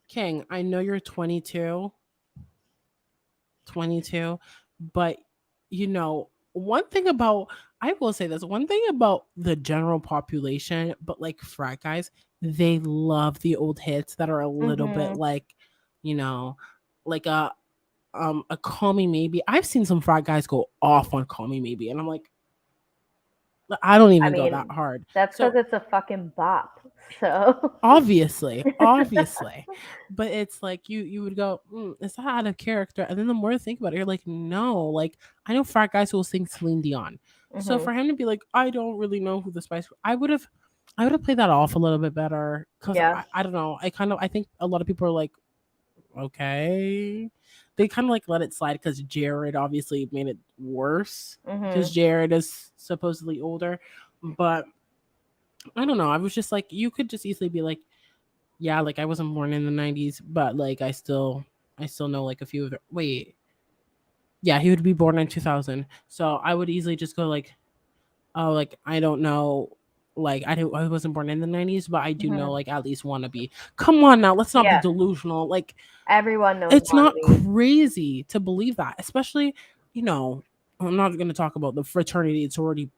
King, I know you're 22, but you know, one thing about I will say this one thing about the general population, but like frat guys, they love the old hits that are a little bit Mhm. like, you know, like a Call Me Maybe. I've seen some frat guys go off on Call Me Maybe, and I'm like, I don't I even go that mean, hard. that's because So it's a fucking bop. So. obviously, but it's like you would go, is that out of character? And then the more you think about it, you're like, no, like I know frat guys who will sing Celine Dion. So Mhm. for him to be like, I don't really know who the Spice, I would have played that off a little bit better because Yeah. I don't know, I think a lot of people are like, okay, they kind of like let it slide because Jared obviously made it worse because Mhm. Jared is supposedly older, but I don't know. I was just like, you could just easily be like, yeah, like I wasn't born in the 90s, but like I still know like a few of the wait. Yeah, he would be born in 2000. So I would easily just go like, oh, like I don't know Like I wasn't born in the 90s, but I do know Mhm. like at least wannabe. Come on now, let's not be Yeah, delusional. Like everyone knows it's not wannabe. crazy to believe that, especially, you know, I'm not going to talk about the fraternity and sorority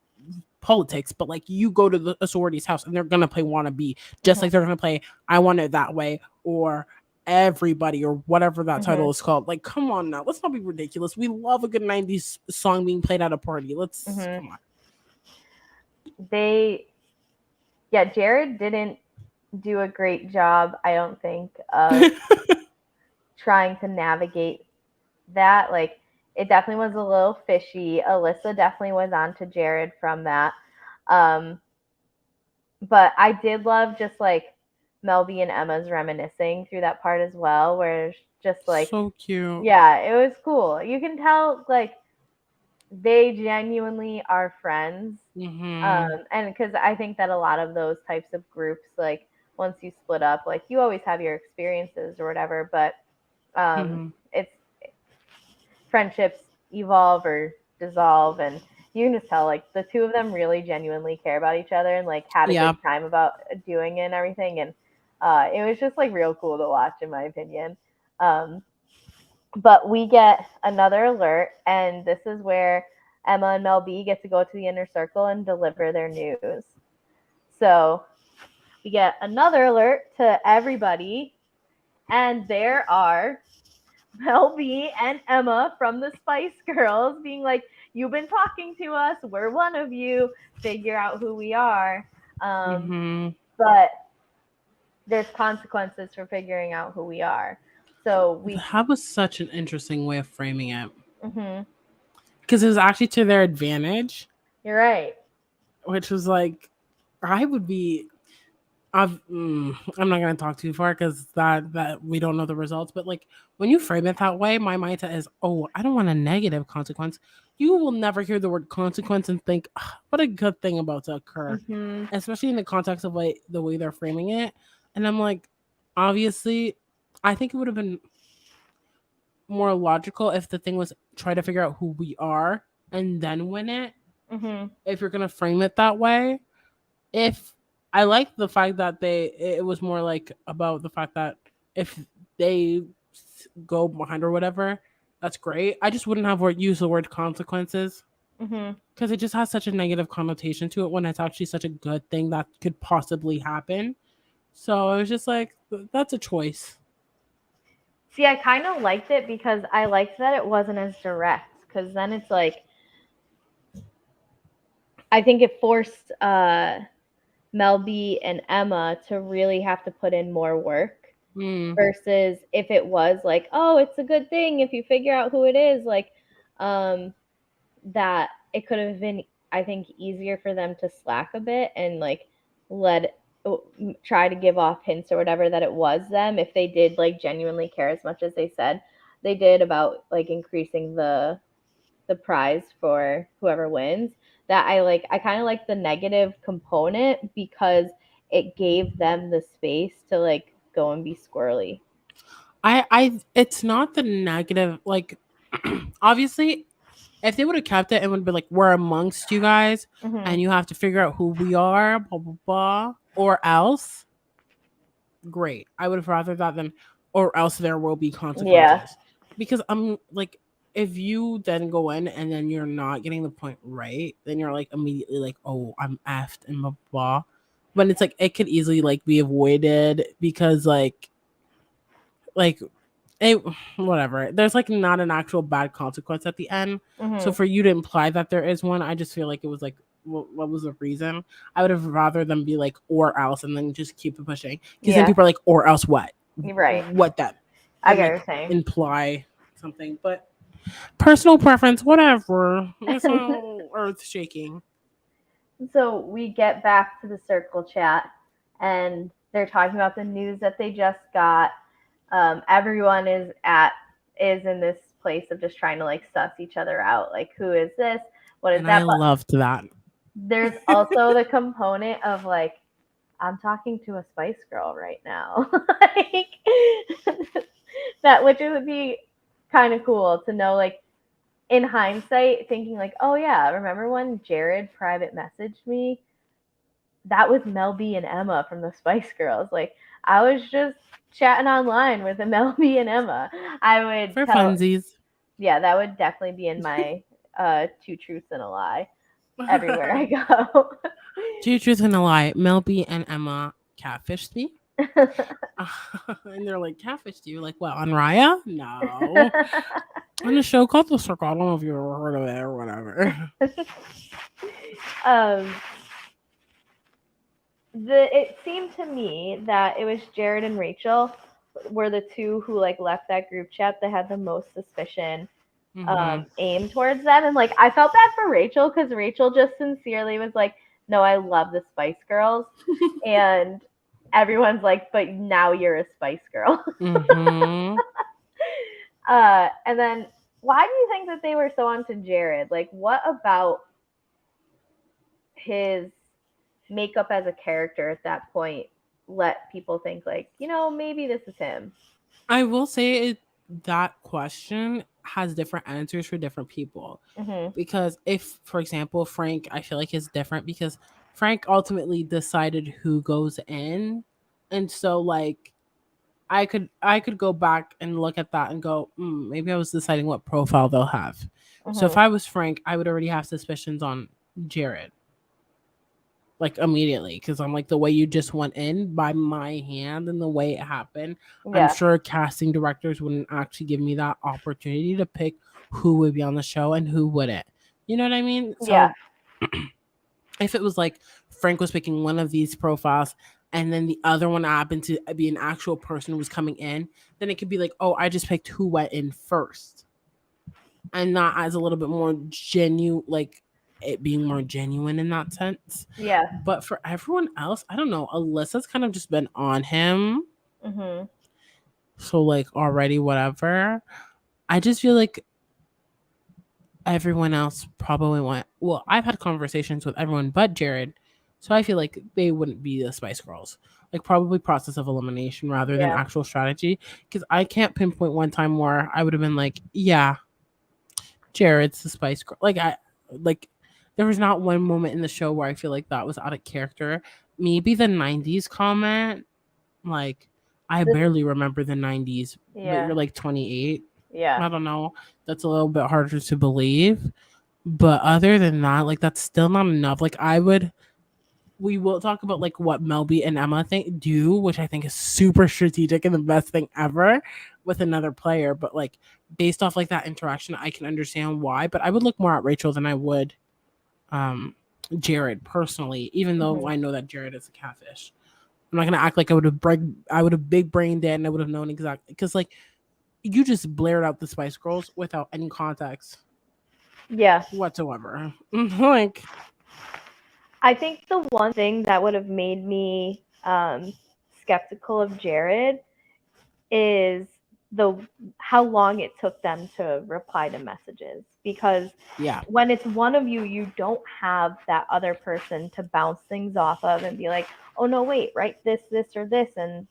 politics, but like you go to a sorority's house and they're going to play wannabe just Mhm. like they're going to play I Want It That Way or Everybody or whatever that title Mhm. is called. Like, come on now, let's not be ridiculous. We love a good 90s song being played at a party. Let's Mhm. come on. They yeah, Jared didn't do a great job, I don't think, of trying to navigate that. Like, it definitely was a little fishy. Alyssa definitely was on to Jared from that. Um, but I did love just like Mel B and Emma's reminiscing through that part as well, where it's just like, So cute. yeah, it was cool. You can tell like they genuinely are friends. Mm-hmm. And because I think that a lot of those types of groups, like once you split up, like you always have your experiences or whatever, but Mm-hmm. it's friendships evolve or dissolve, and you can just tell like the two of them really genuinely care about each other and like had a good Yeah. time about doing it and everything, and it was just like real cool to watch in my opinion. um, but we get another alert, and this is where Emma and Mel B get to go to the inner circle and deliver their news. So we get another alert to everybody, and there are Mel B and Emma from the Spice Girls being like, "You've been talking to us. We're one of you. Figure out who we are." Um, Mm-hmm. but there's consequences for figuring out who we are. So we. That was such an interesting way of framing it Mhm, because it was actually to their advantage, you're right. which was like I would be. I'm not gonna talk too far because that we don't know the results. But like when you frame it that way, my mindset is, oh, I don't want a negative consequence. You will never hear the word consequence and think, "Ah, what a good thing about to occur," Mhm, especially in the context of like the way they're framing it. And I'm like, obviously, I think it would have been more logical if the thing was try to figure out who we are and then win it. mhm, If you're gonna frame it that way, if I like the fact that it was more like about the fact that if they go behind or whatever, that's great. I just wouldn't have use the word consequences mhm. because it just has such a negative connotation to it when it's actually such a good thing that could possibly happen. So I was just like, that's a choice. See, I kind of liked it because I liked that it wasn't as direct. Because then it's like I think it forced Mel B and Emma to really have to put in more work Mm, versus if it was like, oh, it's a good thing if you figure out who it is, like um that it could have been, I think, easier for them to slack a bit and like let try to give off hints or whatever that it was them if they did like genuinely care as much as they said they did about like increasing the prize for whoever wins. That I kind of like the negative component because it gave them the space to like go and be squirrely. it's not the negative. Like, obviously, if they would have kept it and would be like, we're amongst you guys, Hmm. and you have to figure out who we are, blah blah blah, or else great. I would have rather that than or else there will be Yeah. consequences. Because I'm like if you then go in and then you're not getting the point right, then you're like immediately like, oh, I'm effed and blah blah. But it's like it could easily like be avoided because like it whatever. There's like not an actual bad consequence at the end. So Hmm. for you to imply that there is one, I just feel like it was like what was the reason? I would have rather them be like or else and then just keep it pushing because then Yeah. people are like or else what? You're right. What then? I And get what like you're saying. imply something. But personal preference, whatever. It's not earth shaking. So we get back to the circle chat, and they're talking about the news that they just got. Everyone is in this place of just trying to like suss each other out. Like, who is this? What is And I that? But loved that. there's also the component of like, I'm talking to a Spice Girl right now, like that, which would be kind of cool to know. Like in hindsight, thinking like, oh yeah, remember when Jared private messaged me? that was Mel B and Emma from the Spice Girls. Like I was just chatting online with a Mel B and Emma. I would For tell, funsies. yeah, that would definitely be in my two truths and a lie everywhere I go. Two truths and a lie. Mel B and Emma catfished me. And they're like, catfished you? Like, what, on Raya? No. On a show called The Circle. I don't know if you've ever heard of it or whatever. um, it seemed to me that it was Jared and Rachel were the two who like left that group chat that had the most suspicion aimed towards them, and like I felt bad for Rachel because Rachel just sincerely was like, no, I love the Spice Girls, and everyone's like, but now you're a Spice Girl. And then why do you think that they were so onto Jared? Like, what about his makeup as a character at that point let people think like, maybe this is him? I will say that question has different answers for different people. Because if, for example, Frank, I feel like is different because Frank ultimately decided who goes in. And so like I could go back and look at that and go, maybe I was deciding what profile they'll have. So if I was Frank, I would already have suspicions on Jared. Like immediately, because I'm like, the way you just went in by my hand and the way it happened, I'm sure casting directors wouldn't actually give me that opportunity to pick who would be on the show and who wouldn't. You know what I mean? So if it was like Frank was picking one of these profiles and then the other one happened to be an actual person who was coming in, then it could be like, oh, I just picked who went in first. And that adds a little bit more genuine, like it being more genuine in that sense. Yeah. But for everyone else, I don't know. Alyssa's kind of just been on him. So like already whatever. I just feel like everyone else probably went. Well, I've had conversations with everyone but Jared, so I feel like they wouldn't be the Spice Girls. Like probably process of elimination rather than actual strategy. Because I can't pinpoint one time where I would have been like, yeah, Jared's the Spice Girl. Like there was not one moment in the show where I feel like that was out of character. Maybe the 90s comment. Like I barely remember the 90s, but you're like 28. Yeah. I don't know. That's a little bit harder to believe. But other than that, like that's still not enough. Like we will talk about like what Mel B and Emma do, which I think is super strategic and the best thing ever with another player. But like based off like that interaction, I can understand why. But I would look more at Rachel than I would Jared personally, even though I know that Jared is a catfish. I'm not gonna act like I would have big brained it and I would have known exactly because like you just blared out the Spice Girls without any context. Yeah. Whatsoever. Like I think the one thing that would have made me skeptical of Jared is how long it took them to reply to messages, because when it's one of you, you don't have that other person to bounce things off of and be like, oh no, wait, write this or this. And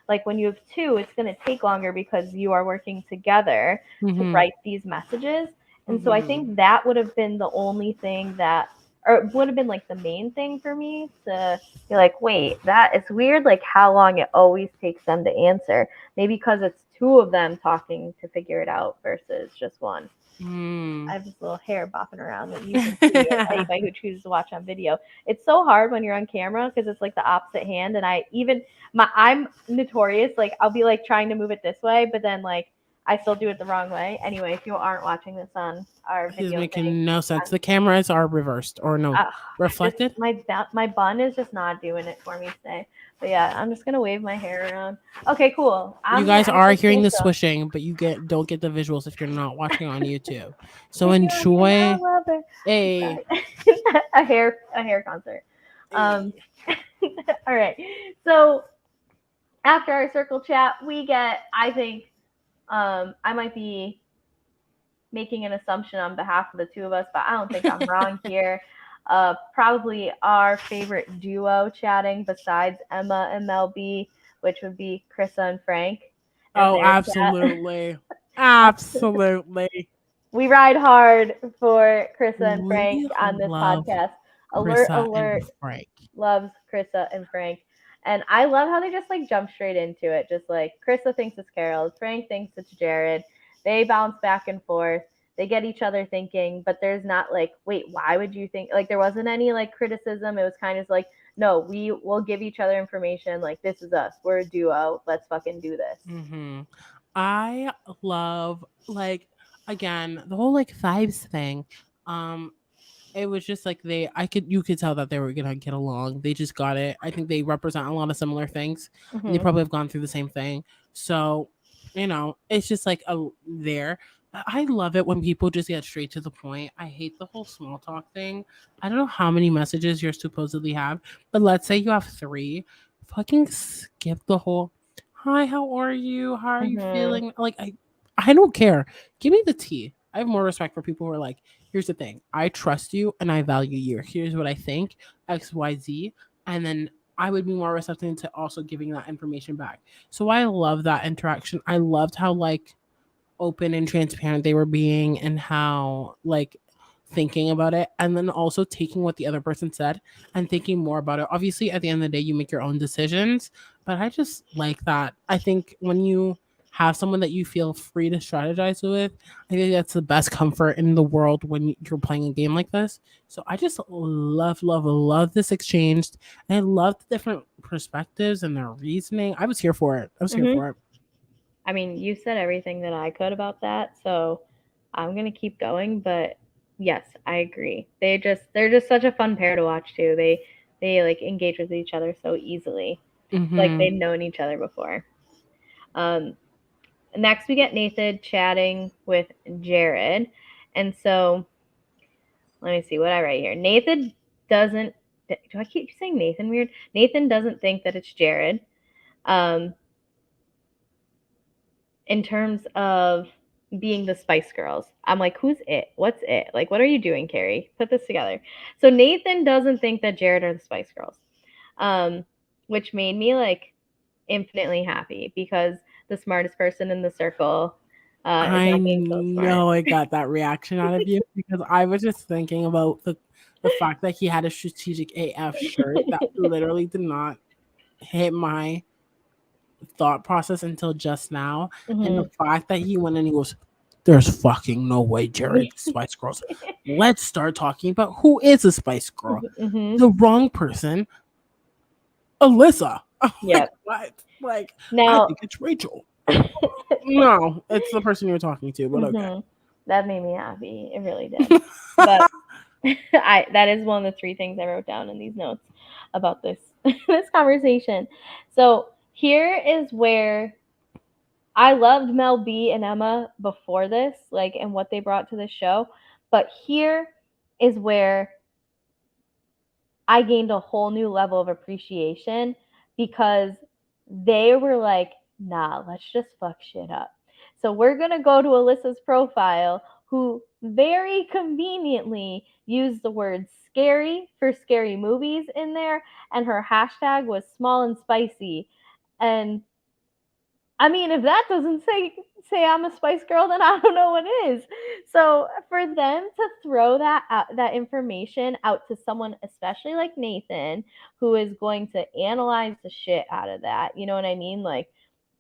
like when you have two, it's going to take longer because you are working together to write these messages. And so I think that would have been the only thing that, or it would have been like the main thing for me to be like, wait, that is weird, like how long it always takes them to answer. Maybe because it's two of them talking to figure it out versus just one. I have this little hair bopping around that you can see. Anybody who chooses to watch on video, it's so hard when you're on camera because it's like the opposite hand, and I'm notorious, like I'll be like trying to move it this way, but then like I still do it the wrong way. Anyway, if you aren't watching this on our video, he's making no sense. The cameras are reversed or reflected. My bun is just not doing it for me today. But yeah, I'm just gonna wave my hair around. Okay, cool. You guys are hearing the swishing, but you don't get the visuals if you're not watching on YouTube. So enjoy a hair concert. All right. So after our circle chat, we get, I think, I might be making an assumption on behalf of the two of us, but I don't think I'm wrong here. Probably our favorite duo chatting besides Emma and Mel B, which would be Krissa and Frank. Oh, absolutely. Absolutely. We ride hard for Krissa and Frank on this podcast. Alert, Krissa and alert, Frank. loves Krissa and Frank. And I love how they just like jump straight into it. Just like Krissa thinks it's Carol, Frank thinks it's Jared. They bounce back and forth. They get each other thinking, but there's not like, wait, why would you think? Like, there wasn't any like criticism. It was kind of like, no, we will give each other information. Like, this is us. We're a duo. Let's fucking do this. Mm-hmm. I love, like, again, the whole like vibes thing. Um, it was just like you could tell that they were gonna get along. They just got it. I think they represent a lot of similar things, and they Mm-hmm. probably have gone through the same thing. So, it's just like a there. But I love it when people just get straight to the point. I hate the whole small talk thing. I don't know how many messages you're supposedly have, but let's say you have three. Fucking skip the whole hi, how are you? How are you Mm-hmm. feeling? Like I don't care. Give me the tea. I have more respect for people who are like, here's the thing. I trust you and I value you. Here's what I think, XYZ. And then I would be more receptive to also giving that information back. So I love that interaction. I loved how like open and transparent they were being and how like thinking about it and then also taking what the other person said and thinking more about it. Obviously at the end of the day you make your own decisions, but I just like that. I think when you have someone that you feel free to strategize with, I think that's the best comfort in the world when you're playing a game like this. So I just love this exchange, and I love the different perspectives and their reasoning. I was here for it. I was here Mm-hmm. for it. I mean, you said everything that I could about that, so I'm gonna keep going. But yes, I agree. They're just such a fun pair to watch too. They like engage with each other so easily, like Mm-hmm. they'd known each other before. Um, Next we get Nathan chatting with Jared, and so let me see what I write here. Nathan doesn't. Do I keep saying Nathan weird? Nathan doesn't think that it's Jared. Um, in terms of being the Spice Girls. I'm like, who's it? What's it? Like, what are you doing, Carrie? Put this together. So Nathan doesn't think that Jared are the Spice Girls, um, which made me like infinitely happy because the smartest person in the circle is I not being so smart. know I got that reaction out of you because I was just thinking about the fact that he had a strategic AF shirt that literally did not hit my thought process until just now. And the Mm-hmm. fact that he went and he goes, there's fucking no way Jared Spice Girls. Let's start talking about who is a Spice Girl. Mm-hmm. The wrong person, Alyssa. I'm like, Yep. what? Like, I Now, think it's Rachel. No, it's the person you're talking to, but okay. mm-hmm. That made me happy. It really did. But I that is one of the three things I wrote down in these notes about this this conversation. So here is where I loved Mel B and Emma before this, like and what they brought to the show. But here is where I gained a whole new level of appreciation because they were like, nah, let's just fuck shit up. So we're going to go to Alyssa's profile, who very conveniently used the word scary for scary movies in there, and her hashtag was small and spicy. And I mean, if that doesn't say I'm a Spice Girl, then I don't know what is. So for them to throw that information out to someone, especially like Nathan, who is going to analyze the shit out of that, you know what I mean? Like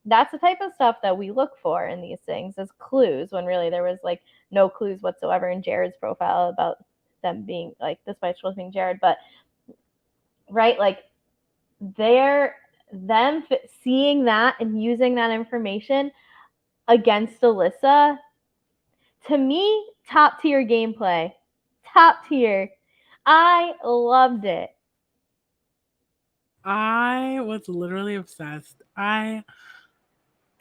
that's the type of stuff that we look for in these things as clues, when really there was like no clues whatsoever in Jared's profile about them being like the Spice Girls being Jared, but right, like they're them seeing that and using that information against Alyssa, to me, top tier gameplay. Top tier. I loved it. I was literally obsessed. I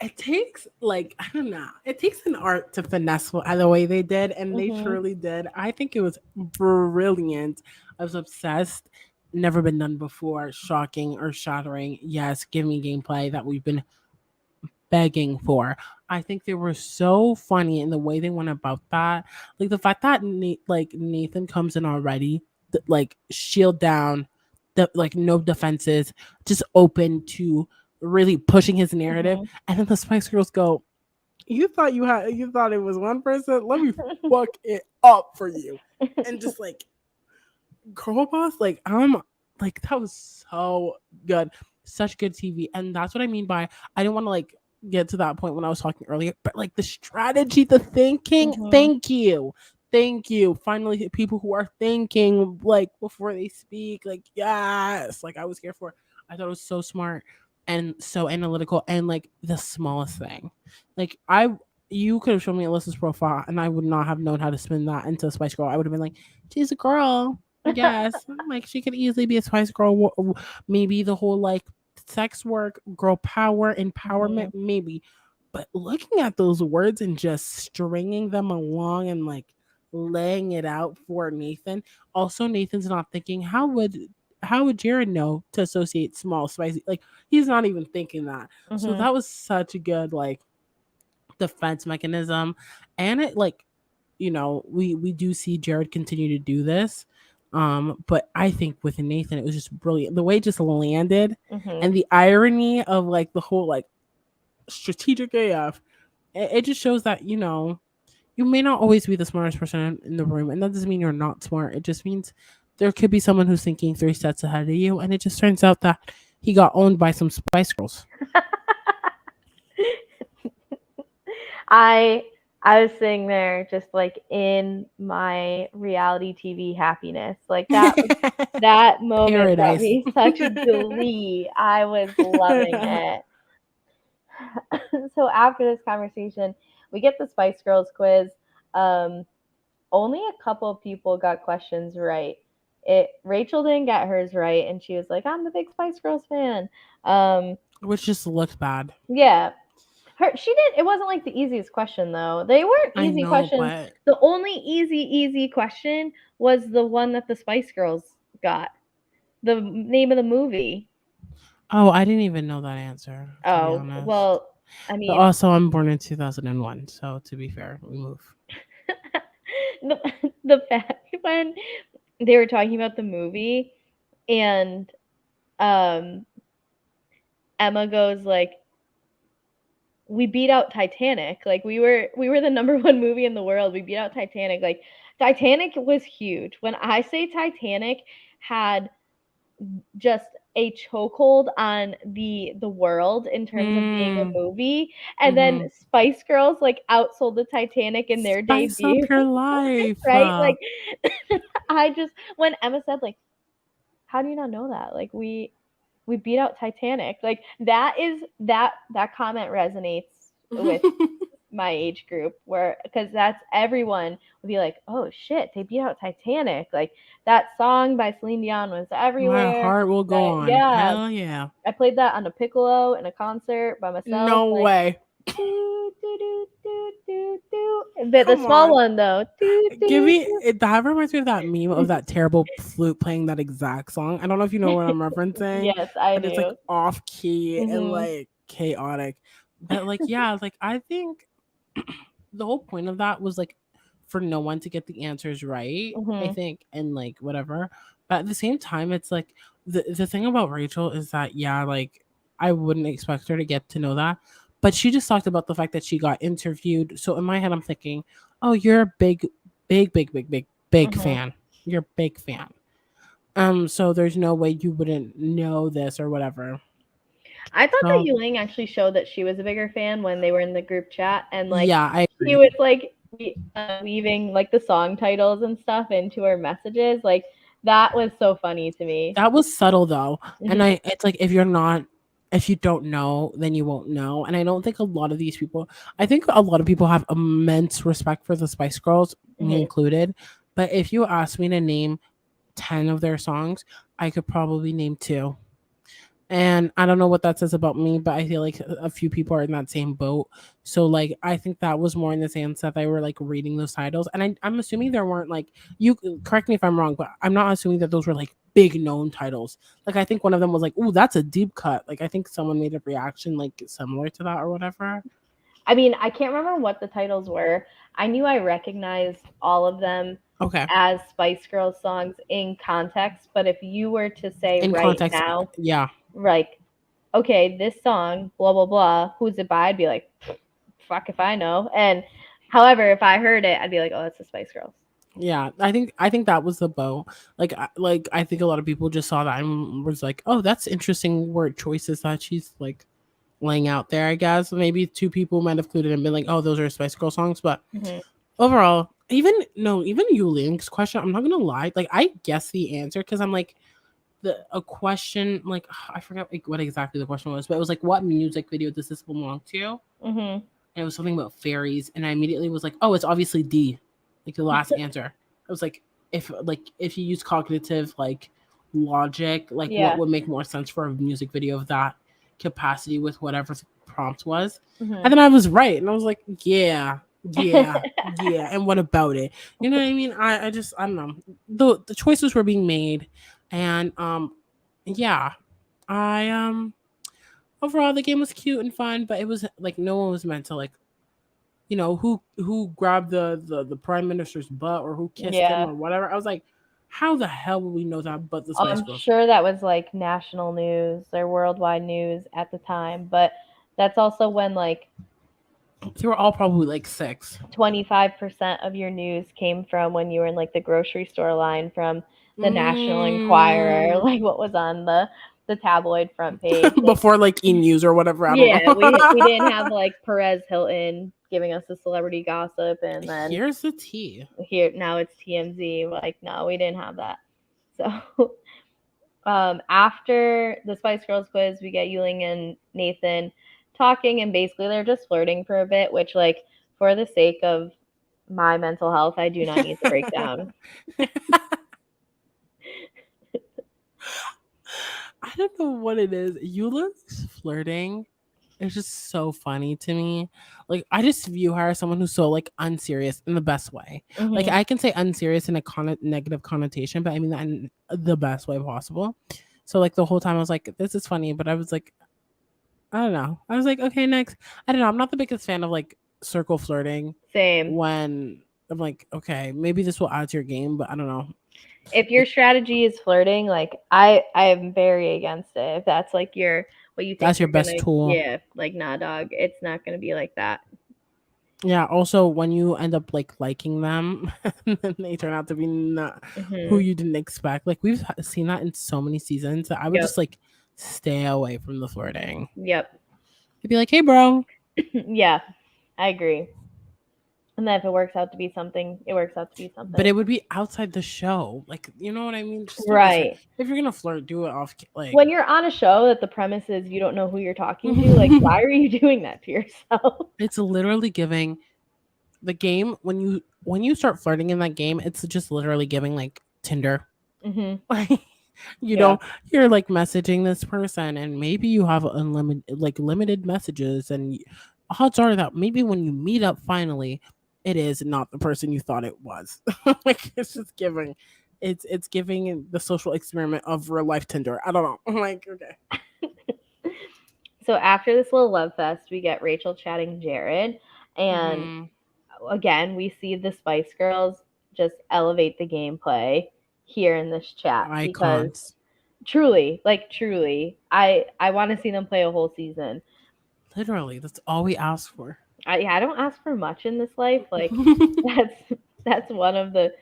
It takes like I don't know. It takes an art to finesse the way they did, and they Mm-hmm. truly did. I think it was brilliant. I was obsessed. Never been done before. Shocking or shattering. Yes, give me gameplay that we've been begging for. I think they were so funny in the way they went about that. Like the fact that Nathan comes in already, like shield down, like no defenses, just open to really pushing his narrative. Mm-hmm. And then the Spice Girls go, you thought it was one person? Let me fuck it up for you. And just like Girl Boss, like that was so good, such good TV, and that's what I mean by I didn't want to like get to that point when I was talking earlier, but like the strategy, the thinking. Mhm. Thank you. Finally, people who are thinking like before they speak, like yes, like I was here for. I thought it was so smart and so analytical, and like the smallest thing, like you could have shown me Alyssa's profile, and I would not have known how to spin that into a Spice Girl. I would have been like, she's a girl. I guess like she could easily be a Spice Girl. Maybe the whole like sex work, girl power, empowerment, Mhm. maybe. But looking at those words and just stringing them along and like laying it out for Nathan. Also, Nathan's not thinking how would Jared know to associate small spicy? Like he's not even thinking that. So Mhm. that was such a good like defense mechanism, and it like we do see Jared continue to do this. But I think with Nathan, it was just brilliant. The way it just landed, Mhm. and the irony of like the whole like strategic AF. It just shows that you may not always be the smartest person in the room, and that doesn't mean you're not smart. It just means there could be someone who's thinking three steps ahead of you, and it just turns out that he got owned by some Spice Girls. I I was sitting there just like in my reality TV happiness. Like that moment brought Paradise. me such glee. I was loving it. So after this conversation, we get the Spice Girls quiz. Um, Only a couple of people got questions right. Rachel didn't get hers right, and she was like, "I'm a big Spice Girls fan." Um, Which just looked bad. yeah, she did. It wasn't like the easiest question though. They weren't I easy know, questions. but The only easy question was the one that the Spice Girls got. The name of the movie. oh, I didn't even know that answer, to be Oh honest. well, I But mean, also, I'm born in 2001, so to be fair, we move. the the fact when they were talking about the movie and um Emma goes like, we beat out Titanic. Like we were the number one movie in the world. We beat out Titanic. Like Titanic was huge. When I say Titanic had just a chokehold on the world in terms of being Mm, a movie, and then mm-hmm. Spice Girls like outsold the Titanic in their Spice debut, up your life. right? Like I just when Emma said like, how do you not know that? Like we beat out Titanic. Like that comment resonates with my age group where because that's everyone would be like, oh shit, they beat out Titanic. Like that song by Celine Dion was My everywhere. heart will go Right? on. Yeah, Hell yeah. I played that on a piccolo in a concert by myself. No Like way. do do do do do do. But the Come small on. one though. Do Give do me that reminds me of that meme of do. that terrible flute playing that exact song. I don't know if you know what I'm referencing, Yes, I but it's like do. off key and Mhm. like chaotic. But like yeah, like I think the whole point of that was like for no one to get the answers right, I Mhm. think, and like whatever. But at the same time, it's like the thing about Rachel is that yeah, like I wouldn't expect her to get to know that. But she just talked about the fact that she got interviewed. So in my head I'm thinking, oh, you're a big Mhm. fan. You're a big fan. So there's no way you wouldn't know this or whatever. I thought that So Yuling actually showed that she was a bigger fan when they were in the group chat, and like yeah, I she agree. was like weaving like the song titles and stuff into her messages. Like that was so funny to me. That was subtle though. And Mhm. it's like if you don't know, then you won't know. And I don't think a lot of these people I think a lot of people have immense respect for the Spice Girls, me Mhm. included. But if you ask me to name 10 of their songs, I could probably name two. And I don't know what that says about me, but I feel like a few people are in that same boat. So like I think that was more in the sense that they were like reading those titles. And I'm assuming there weren't like you correct me if I'm wrong, but I'm not assuming that those were like big known titles. Like I think one of them was like, "Ooh, that's a deep cut." Like I think someone made a reaction like similar to that or whatever. I mean, I can't remember what the titles were. I knew I recognized all of them Okay. as Spice Girls songs in context, but if you were to say In right context, now, yeah. like, okay, this song, blah blah blah, who's it by? I'd be like, fuck if I know. And however, if I heard it, I'd be like, oh, it's the Spice Girls. Yeah, I think that was the bow. Like I think a lot of people just saw that and was like, "Oh, that's interesting word choices that she's like laying out there." I guess maybe two people might have clued it and been like, "Oh, those are Spice Girl songs." But Hmm. overall, even no, even Yulink's question, I'm not gonna lie. Like I guess the answer because I'm like a question like I forgot like what exactly the question was, but it was like, "What music video does this belong to?" Hmm. And it was something about fairies, and I immediately was like, "Oh, it's obviously D," like the last answer. I was like if you use cognitive like logic, like what Yeah. would make more sense for a music video of that capacity with whatever the prompt was, Hmm. and then I was right, and I was like, "Yeah, yeah, yeah." And what about it? You know what I mean? I just I don't know. The choices were being made, and yeah, I overall the game was cute and fun, but it was like no one was meant to like who grabbed the prime minister's butt or who kissed him Yeah. or whatever. I was like, how the hell would we know that but the Oh, Spice I'm Girls? sure that was like national news or worldwide news at the time, but that's also when like They were all probably like 6. 25% of your news came from when you were in like the grocery store line from the National Enquirer, Mm. like what was on the tabloid front page. Like, Before like E News or whatever. I don't yeah, we didn't know. have like Perez Hilton giving us the celebrity gossip, and then Here's the tea. here now it's TMZ. Like, no, we didn't have that. So after the Spice Girls quiz, we get Yuling and Nathan talking, and basically they're just flirting for a bit, which, like, for the sake of my mental health, I do not need to break down. I don't know what it is. Eula's flirting is just so funny to me. Like I just view her as someone who's so like unserious in the best way. Like Hmm. I can say unserious in a negative connotation, but I mean that in the best way possible. So like the whole time I was like, this is funny, but I was like, I don't know. I was like, okay, next. I don't know. I'm not the biggest fan of like circle flirting Same. when I'm like, okay, maybe this will add to your game, but I don't know. If your Like strategy is flirting, like I am very against it. If that's like your what you think that's your you're best gonna, tool. yeah, like nah, dog, it's not gonna be like that. Yeah, also when you end up like liking them and then they turn out to be not who Hmm. you didn't expect. Like we've seen that in so many seasons that I would Yep. just like stay away from the flirting. Yep. I'd be like, "Hey, bro." Yeah, I agree. And then if it works out to be something, it works out to be But something. it would be outside the show. Like, you know what I mean? Just do it inside. Right. If you're going to flirt, do it off like When you're on a show that the premise is you don't know who you're talking to, like why are you doing that to yourself? it's literally giving the game when you start flirting in that game, it's just literally giving like Tinder. Hmm. Like you Yeah. know, you're like messaging this person and maybe you have unlimited like limited messages and odds are that maybe when you meet up finally, it is not the person you thought it was. Like it's just giving it's giving the social experiment of real life Tinder. I don't know. I'm like, okay. So after this little love fest, we get Rachel chatting Jared, and Hmm. again, we see the Spice Girls just elevate the gameplay here in this chat because Icons. truly, like truly, I want to see them play a whole season. Literally, that's all we ask for. I don't ask for much in this life. Like that's that's one of the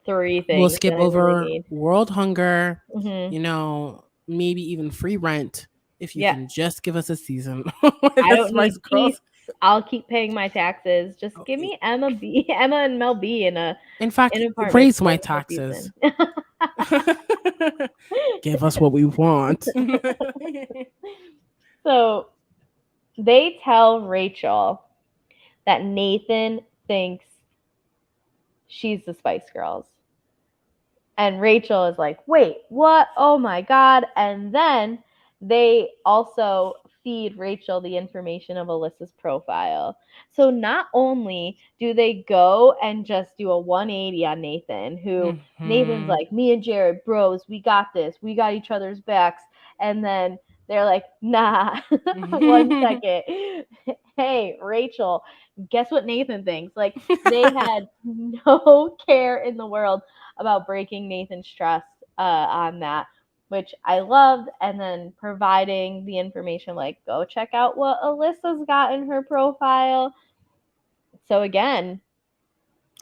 three We'll things that skip I really over need. world hunger, Hmm. maybe even free rent if you Yeah, can just give us a season with I the don't Spice need peace. Girls. I'll keep paying my taxes. Just Oh, give me Emma B, Emma and Mel B in a in fact, in an apartment raise for my a whole taxes. season. Give us what we want. So they tell Rachel that Nathan thinks she's the Spice Girls. And Rachel is like, wait, what? Oh my God. And then they also feed Rachel the information of Alyssa's profile. So not only do they go and just do a 180 on Nathan, who Nathan's Hmm. like, me and Jared, bros, we got this. We got each other's backs. And then they're like, nah, one second. Hey, Rachel, guess what Nathan thinks? Like, they had no care in the world about breaking Nathan's trust on that, which I loved. And then providing the information like, go check out what Alyssa's got in her profile. So again,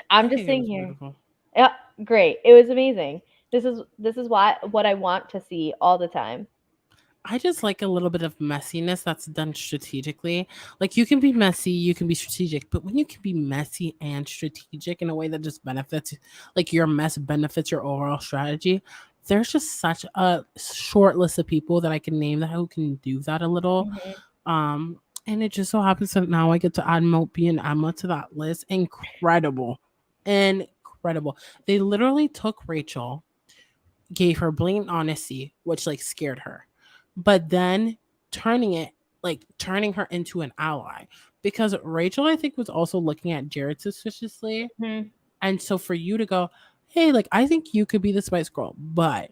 I I'm just think it sitting was here. beautiful. Yeah, great. It was amazing. This is what I want to see all the time. I just like a little bit of messiness that's done strategically. Like you can be messy, you can be strategic, but when you can be messy and strategic in a way that just benefits, like your mess benefits your overall strategy, there's just such a short list of people that I can name that who can do that a little. Hmm. Um, and it just so happens that now I get to add Mopey and Emma to that list. Incredible, incredible. They literally took Rachel, gave her blatant honesty, which like scared her, but then turning it turning her into an ally because Rachel I think was also looking at Jared suspiciously, Hmm. and so for you to go, hey, like I think you could be the Spice Girl, but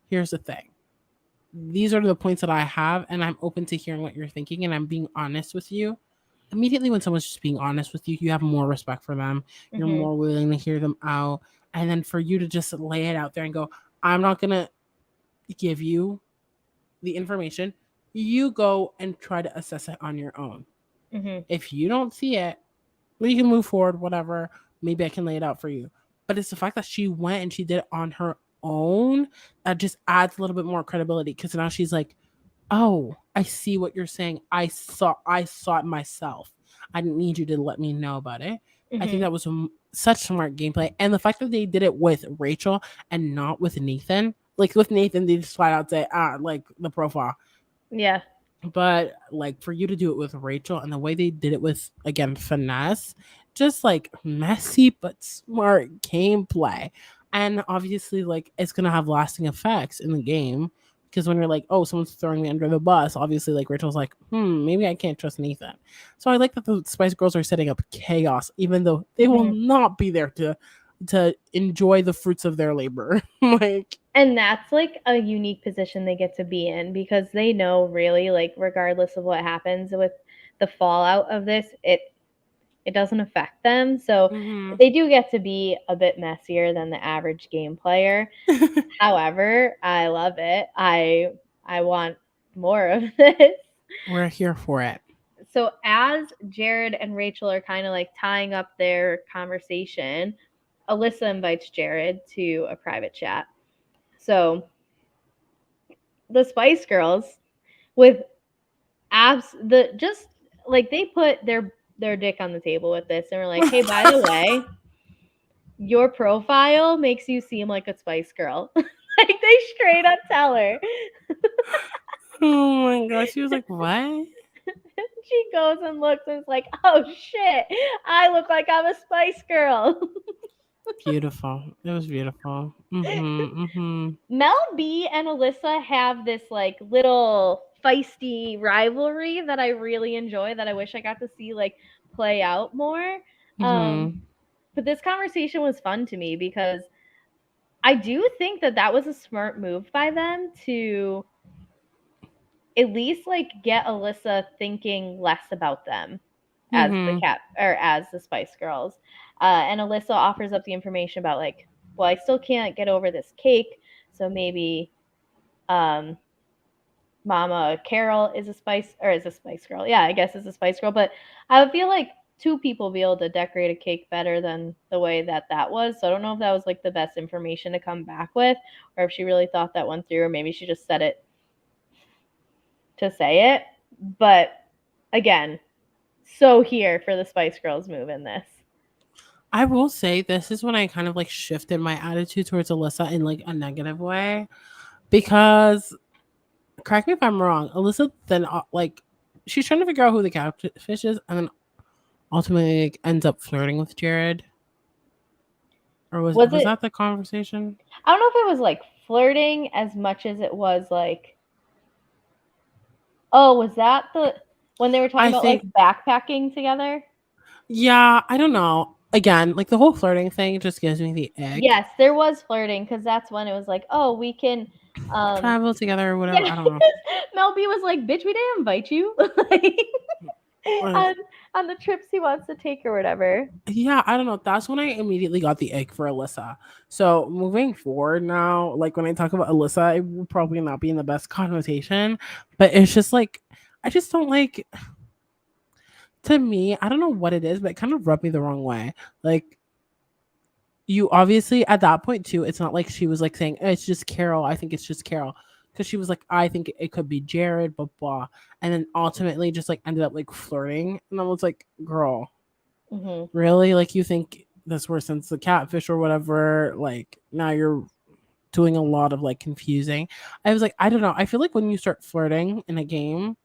here's the thing. These are the points that I have, and I'm open to hearing what you're thinking, and I'm being honest with you. Immediately, when someone's just being honest with you, you have more respect for them. You're Hmm. more willing to hear them out. And then for you to just lay it out there and go, I'm not going to give you the information, you go and try to assess it on your own. Hmm. If you don't see it, well, you can move forward, whatever. Maybe I can lay it out for you. But it's the fact that she went and she did it on her own that just adds a little bit more credibility because now she's like, oh, I see what you're saying. I saw it myself. I didn't need you to let me know about it. I think Hmm. that was such smart gameplay, and the fact that they did it with Rachel and not with Nathan. Like with Nathan, they just flat out say, like the profile. Yeah. But like for you to do it with Rachel and the way they did it with again finesse, just like messy but smart gameplay. And obviously like it's gonna have lasting effects in the game. Because when you're like, oh, someone's throwing me under the bus, obviously like Rachel's like, maybe I can't trust Nathan. So I like that the Spice Girls are setting up chaos, even though they will Hmm. not be there to enjoy the fruits of their labor. Like And that's like a unique position they get to be in because they know really like regardless of what happens with the fallout of this, it doesn't affect them. So mhm. they do get to be a bit messier than the average game player. However, I love it. I want more of this. We're here for it. So as Jared and Rachel are kind of like tying up their conversation, Alyssa invites Jared to a private chat. So the Spice Girls with the just like they put their dick on the table with this and we're like, hey, by the way, your profile makes you seem like a Spice Girl. Like they straight up tell her. Oh my gosh, she was like, "What?" She goes and looks and is like, oh shit, I look like I'm a Spice Girl. Beautiful. It was beautiful. Mhm. Mhm. Mel B and Alyssa have this like little feisty rivalry that I really enjoy that I wish I got to see like play out more. Um, Mhm. but this conversation was fun to me because I do think that that was a smart move by them to at least like get Alyssa thinking less about them as the Mhm. cat or as the Spice Girls. And Alyssa offers up the information about like, well, I still can't get over this cake, so maybe um, Mama Carol is a Spice Girl. Yeah, I guess is a Spice Girl, but I would feel like two people be able to decorate a cake better than the way that that was. So I don't know if that was like the best information to come back with, or if she really thought that went through, or maybe she just said it to say it. But again, so here for the Spice Girls move in this. I will say this is when I kind of like shifted my attitude towards Alyssa in like a negative way because correct me if I'm wrong. Alyssa then like she's trying to figure out who the catfish is, and then ultimately like, ends up flirting with Jared. Or was Was was it? that the conversation? I don't know if it was like flirting as much as it was like, oh, was that the when they were talking I about like think backpacking together? yeah. I don't know. Again, like the whole flirting thing just gives me the ick. Yes, there was flirting because that's when it was like, oh, we can, Travel together or whatever. yeah. I don't know. Mel B was like, bitch, we didn't invite you, like, Like, on on the trips he wants to take or whatever. yeah, I don't know. That's when I immediately got the ick for Alyssa. So moving forward now, like when I talk about Alyssa, it will probably not be in the best connotation, but it's just like I just don't like to me, I don't know what it is, but it kind of rubbed me the wrong way. Like you obviously at that point too, it's not like she was like saying, it's just Carol. I think it's just Carol. Because she was like, I think it could be Jared, blah, blah. And then ultimately just like ended up like flirting. And I was like, girl, Hmm. really? Like, you think this were since the catfish or whatever? Like, now you're doing a lot of like confusing. I was like, I don't know. I feel like when you start flirting in a game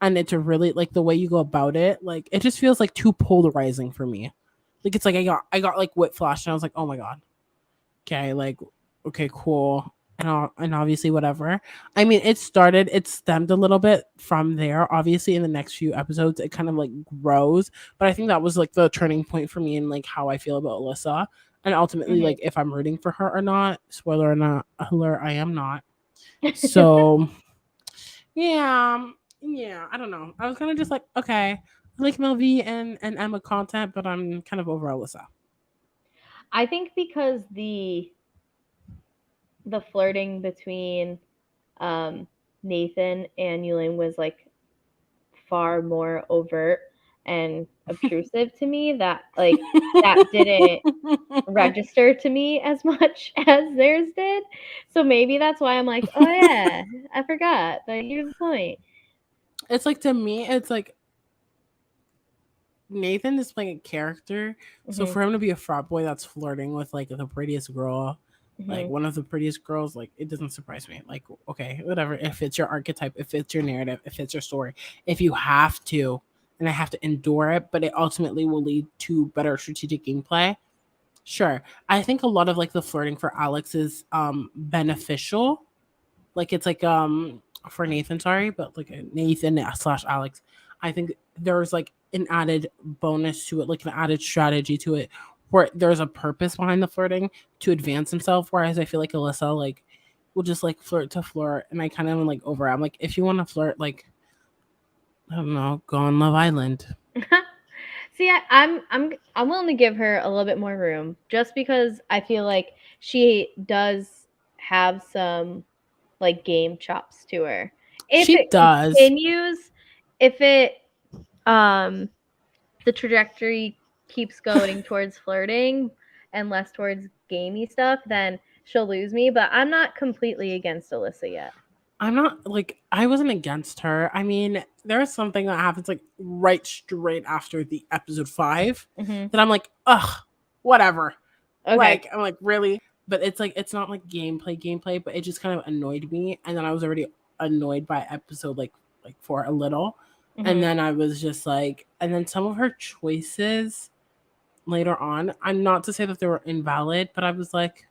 and it's a really like the way you go about it, like it just feels like too polarizing for me. Like it's like I got like whiplash and I was like, oh my god, okay, like okay, cool. And obviously whatever. I mean, it stemmed a little bit from there. Obviously, in the next few episodes, it kind of like grows. But I think that was like the turning point for me in like how I feel about Alyssa, and ultimately Hmm. like if I'm rooting for her or not. Spoiler or not, alert, I am not. So yeah, yeah, I don't know. I was kind of just like, okay, I like Mel V and Emma content, but I'm kind of over Alyssa. I think because the flirting between um, Nathan and Yulin was like far more overt and obtrusive to me, that like that didn't register to me as much as theirs did. So maybe that's why I'm like, oh yeah, I forgot. But you have a point. It's like to me, it's like Nathan is playing a character, so Hmm. for him to be a frat boy that's flirting with like the prettiest girl, like Hmm. one of the prettiest girls, like it doesn't surprise me. Like, okay, whatever. If it's your archetype, if it's your narrative, if it's your story, if you have to, and I have to endure it, but it ultimately will lead to better strategic gameplay. Sure, I think a lot of like the flirting for Alex is beneficial, like it's like for Nathan, sorry, but like Nathan slash Alex, I think there's like an added bonus to it, like an added strategy to it, where there's a purpose behind the flirting to advance himself. Whereas I feel like Alyssa like will just like flirt to flirt, and I kind of am like over. I'm like, if you want to flirt, like I don't know, go on Love Island. See, I'm willing to give her a little bit more room just because I feel like she does have some like game chops to her. If She it does. continues, if it um the trajectory keeps going towards flirting and less towards gamey stuff, then she'll lose me. But I'm not completely against Alyssa yet. I'm not like I wasn't against her. I mean, there's something that happens like right straight after the episode 5 Hmm. that I'm like, ugh, whatever. Okay. Like I'm like really, but it's like it's not like gameplay, but it just kind of annoyed me, and then I was already annoyed by episode like for a little, and Hmm. then I was just like, and then some of her choices later on. I'm not to say that they were invalid, but I was like,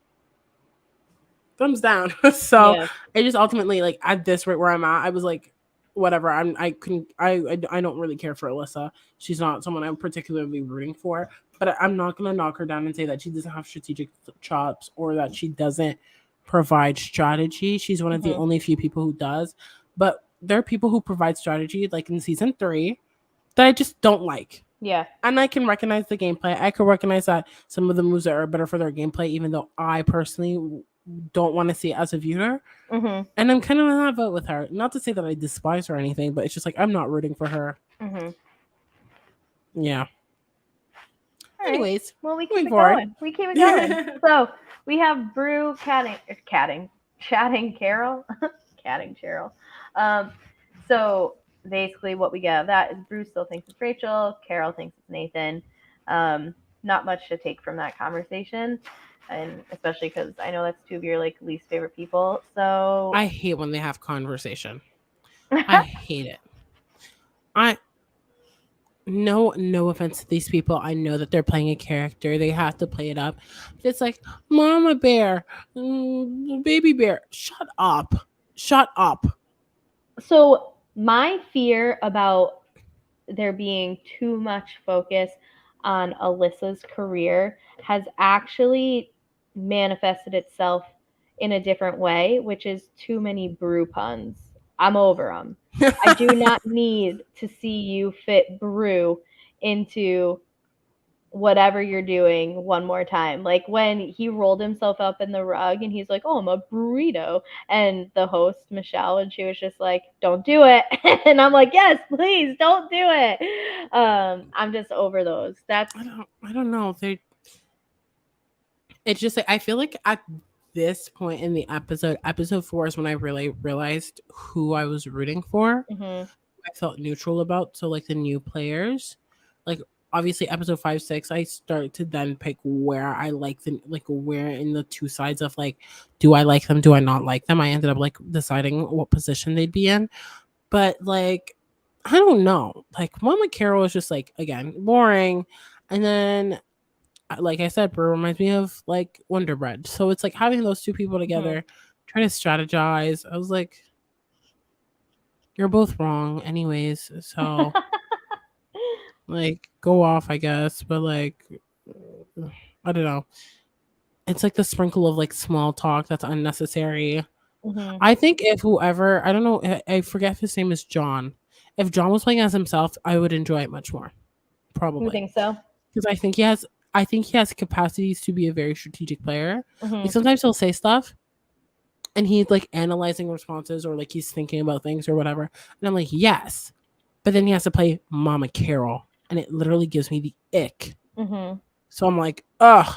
thumbs down. So Yeah. I just ultimately like at this rate where I'm at, I was like, whatever. I couldn't I don't really care for Alyssa. She's not someone I'm particularly rooting for. But I'm not gonna knock her down and say that she doesn't have strategic chops or that she doesn't provide strategy. She's one of the Hmm. only few people who does. But there are people who provide strategy, like in season 3, that I just don't like. Yeah. And I can recognize the gameplay. I can recognize that some of the moves are better for their gameplay, even though I personally don't want to see it as a viewer. Hmm. And I'm kind of in that vote with her. Not to say that I despise her or anything, but it's just like I'm not rooting for her. Hmm. Yeah. All right. Anyways, Well, we keep moving it forward. going. We keep it going. So we have Brew chatting Carol, catting Cheryl. Um, so basically, what we get of that is Brew still thinks it's Rachel. Carol thinks it's Nathan. Um, Not much to take from that conversation, and especially because I know that's two of your like least favorite people. So I hate when they have conversation. I hate it. I no offense to these people. I know that they're playing a character. They have to play it up. But it's like, Mama Bear, Baby Bear. Shut up. Shut up. so my fear about there being too much focus on Alyssa's career has actually manifested itself in a different way, which is too many brew puns. I'm over them. I do not need to see you fit brew into whatever you're doing one more time. Like when he rolled himself up in the rug and he's like, "Oh, I'm a burrito," and the host Michelle, and she was just like, "Don't do it," and I'm like, "Yes, please, don't do it." I'm just over those. That's I don't know. They It's just like I feel like at this point in the episode 4 is when I really realized who I was rooting for. Mhm. I felt neutral about. So like the new players, like obviously episode 5, 6, I start to then pick where I like them, like where in the two sides of like, do I like them? Do I not like them? I ended up like deciding what position they'd be in. But like, I don't know. Like Mama Carol is just like again boring, and then like I said, Brew reminds me of like Wonder Bread. So it's like having those two people Mhm. together, trying to strategize. I was like, you're both wrong, anyways. So like, go off, I guess. But like, I don't know. It's like the sprinkle of like small talk that's unnecessary. Mhm. I think if whoever, I don't know, I forget if his name is John. If John was playing as himself, I would enjoy it much more, You probably, think so? because I think he has capacities to be a very strategic player. Like Mhm. sometimes he'll say stuff and he's like analyzing responses or like he's thinking about things or whatever. And I'm like, yes. But then he has to play Mama Carol and it literally gives me the ick. Mhm. So I'm like, ugh,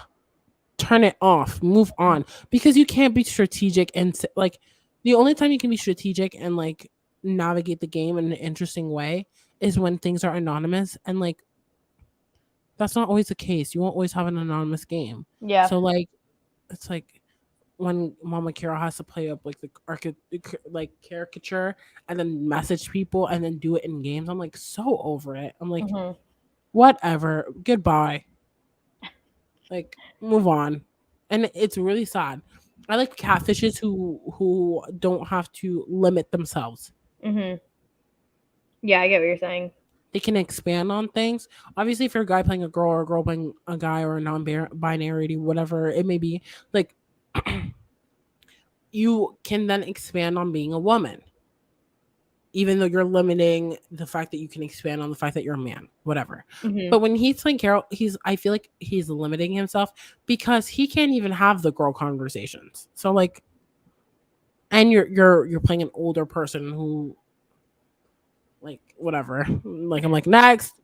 turn it off, move on. Because you can't be strategic and like the only time you can be strategic and like navigate the game in an interesting way is when things are anonymous and like that's not always the case. You won't always have an anonymous game. Yeah. So like it's like when Mama Carol has to play up like the like caricature and then message people and then do it in games, I'm like so over it. I'm like, Mhm. whatever, goodbye, like move on. And it's really sad. I like catfishes who don't have to limit themselves. Mhm. Yeah, I get what you're saying. They can expand on things. Obviously, if you're a guy playing a girl or a girl playing a guy or a non-binary, whatever it may be, like you can then expand on being a woman, even though you're limiting the fact that you can expand on the fact that you're a man, whatever. Mhm. But when he's playing Carol, I feel like he's limiting himself because he can't even have the girl conversations. So like, and you're playing an older person who like whatever. Like I'm like next.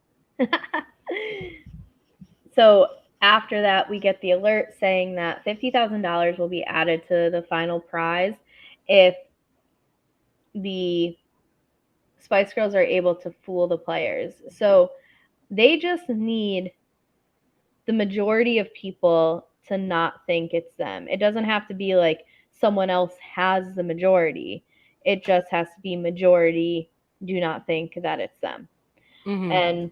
So after that, we get the alert saying that $50,000 will be added to the final prize if the Spice Girls are able to fool the players. So they just need the majority of people to not think it's them. It doesn't have to be like someone else has the majority. It just has to be majority do not think that it's them. Mm-hmm. And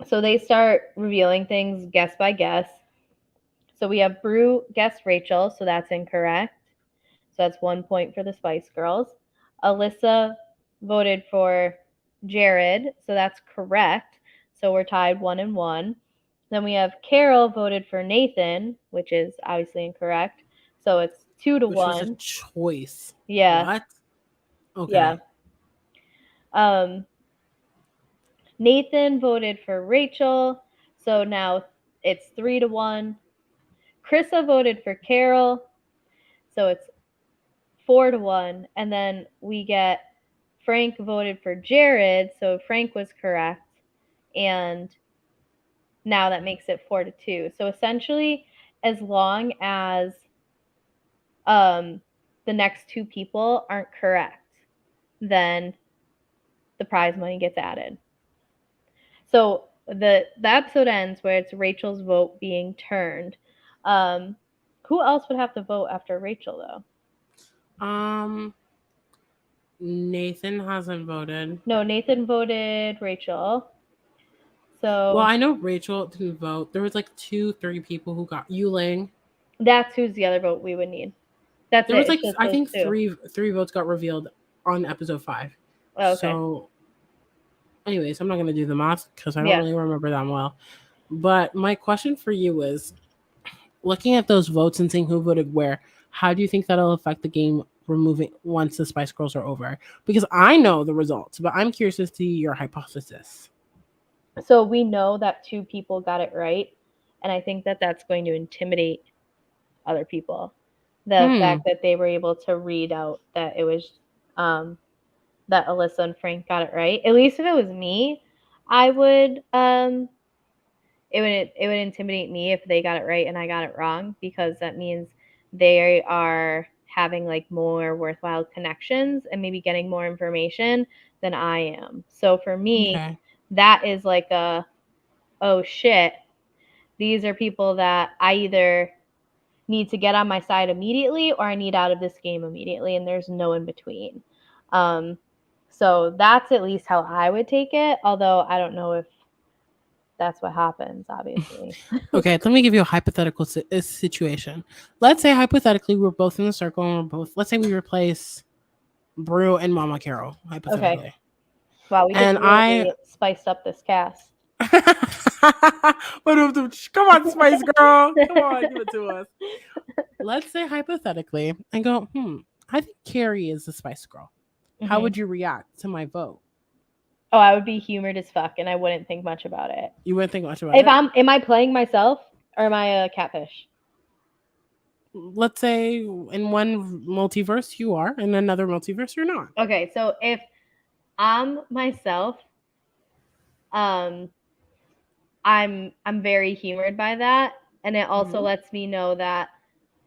so they start revealing things guess by guess. So we have Brew guessed Rachel, so that's incorrect. So that's 1 point for the Spice Girls. Alyssa voted for Jared, so that's correct. So we're tied 1-1. Then we have Carol voted for Nathan, which is obviously incorrect. So it's two to Which was a one. choice. Yeah, What? yeah. Okay. Um, Nathan voted for Rachel, so now it's 3-1. Krista voted for Carol, so it's 4-1. And then we get Frank voted for Jared, so Frank was correct. And now that makes it 4-2. So essentially, as long as um, the next two people aren't correct, then the prize money gets added. So the episode ends where it's Rachel's vote being turned. Um, who else would have to vote after Rachel though? Um, Nathan hasn't voted. No, Nathan voted Rachel. Well, So I know Rachel didn't vote. There was like 3 people who got Yuling. that's who's the other vote we would need. That's There it. was It's like just I those think two. three votes got revealed on episode 5. Oh, okay. So, anyways, I'm not gonna do the math because I don't Yeah. really remember that well. But my question for you is, looking at those votes and seeing who voted where, how do you think that'll affect the game removing once the Spice Girls are over? Because I know the results, but I'm curious to see your hypothesis. So we know that two people got it right, and I think that that's going to intimidate other people. The Hmm. fact that they were able to read out that it was um, that Alyssa and Frank got it right. At least if it was me, I would it would intimidate me if they got it right and I got it wrong, because that means they are having like more worthwhile connections and maybe getting more information than I am. So for me, Okay. that is like a, oh shit, these are people that I either need to get on my side immediately or I need out of this game immediately, and there's no in between. Um, so that's at least how I would take it, although I don't know if that's what happens, obviously. Okay, let me give you a hypothetical situation. Let's say hypothetically we're both in the circle and we're both. Let's say we replace Brew and Mama Carol Okay. hypothetically, Wow, we just and I. really spiced up this cast. Come on, Spice Girl. Come on, give it to us. Let's say hypothetically, and go. I think Carrie is the Spice Girl. How Mhm. would you react to my vote? Oh, I would be humored as fuck, and I wouldn't think much about it. You wouldn't think much about If it. am I playing myself or am I a catfish? Let's say in one multiverse you are, in another multiverse you're not. Okay, so if I'm myself, um, I'm very humored by that, and it also Mhm. lets me know that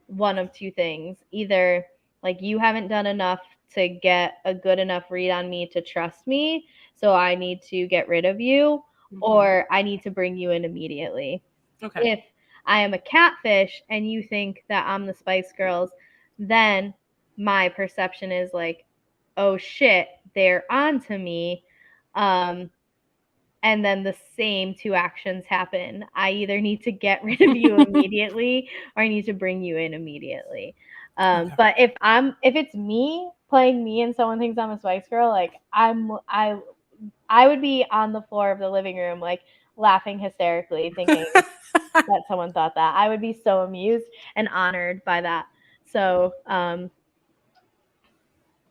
one of two things: either like you haven't done enough to get a good enough read on me to trust me, so I need to get rid of you, or I need to bring you in immediately. Okay. If I am a catfish and you think that I'm the Spice Girls, then my perception is like, oh shit, they're on to me. Um, and then the same two actions happen. I either need to get rid of you immediately or I need to bring you in immediately. Okay. But if it's me playing me and someone thinks I'm a Spice Girl, like I would be on the floor of the living room like laughing hysterically, thinking that someone thought that. I would be so amused and honored by that. So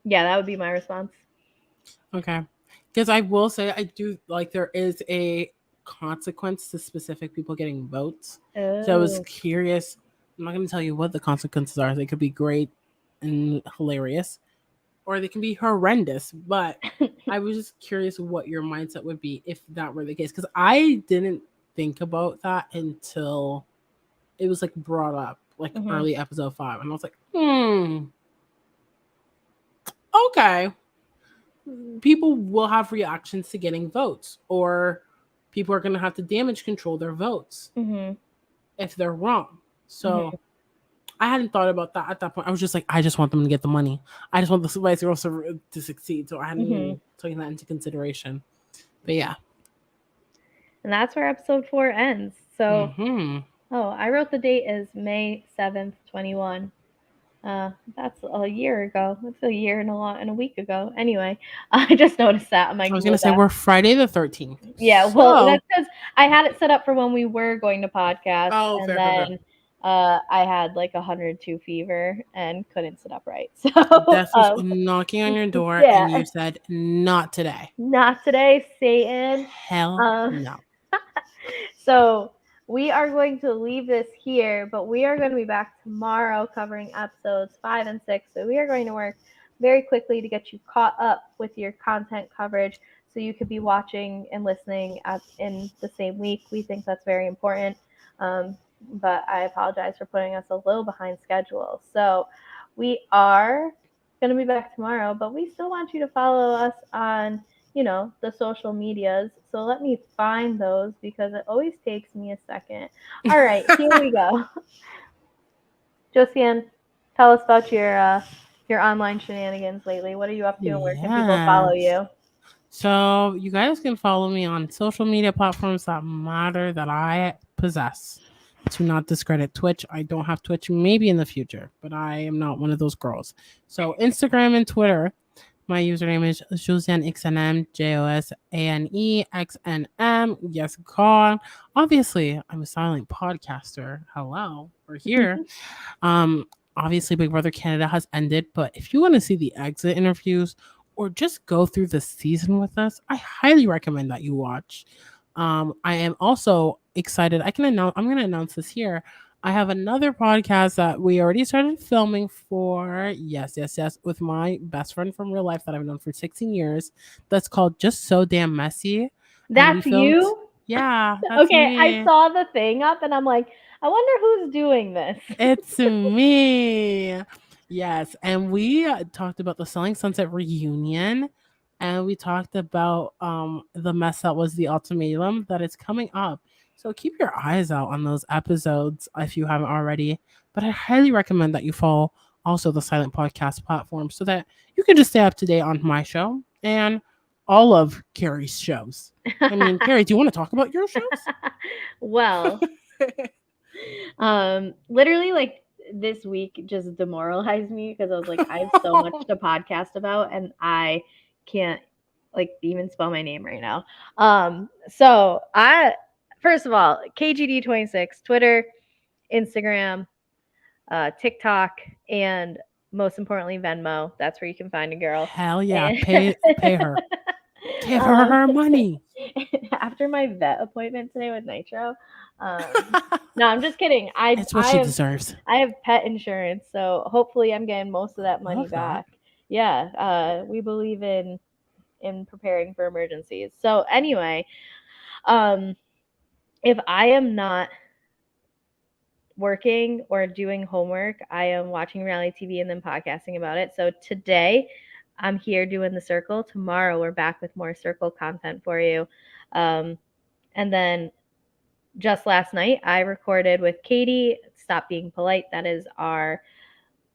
yeah, that would be my response. Okay. Because I will say I do like there is a consequence to specific people getting votes. So I was Oh. curious. I'm not going to tell you what the consequences are. They could be great and hilarious, or they can be horrendous. But I was just curious what your mindset would be if that were the case. Because I didn't think about that until it was like brought up, like Mhm. early episode 5. And I was like, okay. People will have reactions to getting votes, or people are going to have to damage control their votes Mhm. if they're wrong. So Mhm. I hadn't thought about that at that point. I was just like, I just want them to get the money. I just want the Spice Girls to succeed. So I hadn't Mhm. even taken that into consideration. But yeah. And that's where episode 4 ends. So, Mm-hmm. oh, I wrote the date as May 7th, 21. That's a year ago. That's a year and a week ago. Anyway, I just noticed that on my I was going Google to say Doc. we're Friday the 13th. Yeah, well, So, that's because I had it set up for when we were going to podcast, oh, and fair, fair, fair. then I had like 102 fever and couldn't sit upright. So, Death was knocking on your door yeah, and you said, not today. not today, Satan. Hell Um, no. So we are going to leave this here, but we are going to be back tomorrow covering episodes 5 and 6. So we are going to work very quickly to get you caught up with your content coverage so you could be watching and listening in the same week. We think that's very important. But I apologize for putting us a little behind schedule. So we are going to be back tomorrow, but we still want you to follow us on the social medias. So let me find those because it always takes me a second. All right, here we go. Josiane, tell us about your online shenanigans lately. What are you up to and where can people follow Yes. you? So you guys can follow me on social media platforms that matter that I possess. To not discredit Twitch, I don't have Twitch. Maybe in the future, but I am not one of those girls. So Instagram and Twitter, my username is JosianeXNM, JOSANEXNM. Yes, God. Obviously, I'm a silent podcaster. Hello, we're here. Um, Obviously, Big Brother Canada has ended, but if you want to see the exit interviews or just go through the season with us, I highly recommend that you watch. I am also excited. I'm going to announce this here. I have another podcast that we already started filming for. Yes, yes, yes, with my best friend from real life that I've known for 16 years. That's called Just So Damn Messy. And we That's filmed. you? Yeah, that's Okay, I me. saw the thing up and I'm like, I wonder who's doing this. It's me. Yes, and we talked about the Selling Sunset reunion, and we talked about the mess that was the ultimatum that is coming up. So keep your eyes out on those episodes if you haven't already. But I highly recommend that you follow also the Silent Podcast platform so that you can just stay up to date on my show and all of Carrie's shows. I mean, Carrie, do you want to talk about your shows? Well, literally like this week just demoralized me because I was like, I have so much to podcast about and I can't like even spell my name right now. So I first of all, KGD26, Twitter, Instagram, TikTok, and most importantly Venmo. That's where you can find a girl. Hell yeah, And pay her. Give her um, her money. after my vet appointment today with Nitro, no, I'm just kidding. I It's what I she have deserves. I have pet insurance, so hopefully I'm getting most of that money Love that. back. Yeah, we believe in preparing for emergencies. So anyway, um, if I am not working or doing homework, I am watching reality TV and then podcasting about it. So today, I'm here doing the circle. Tomorrow, we're back with more circle content for you. Um, and then just last night, I recorded with Katie. Stop being polite. That is our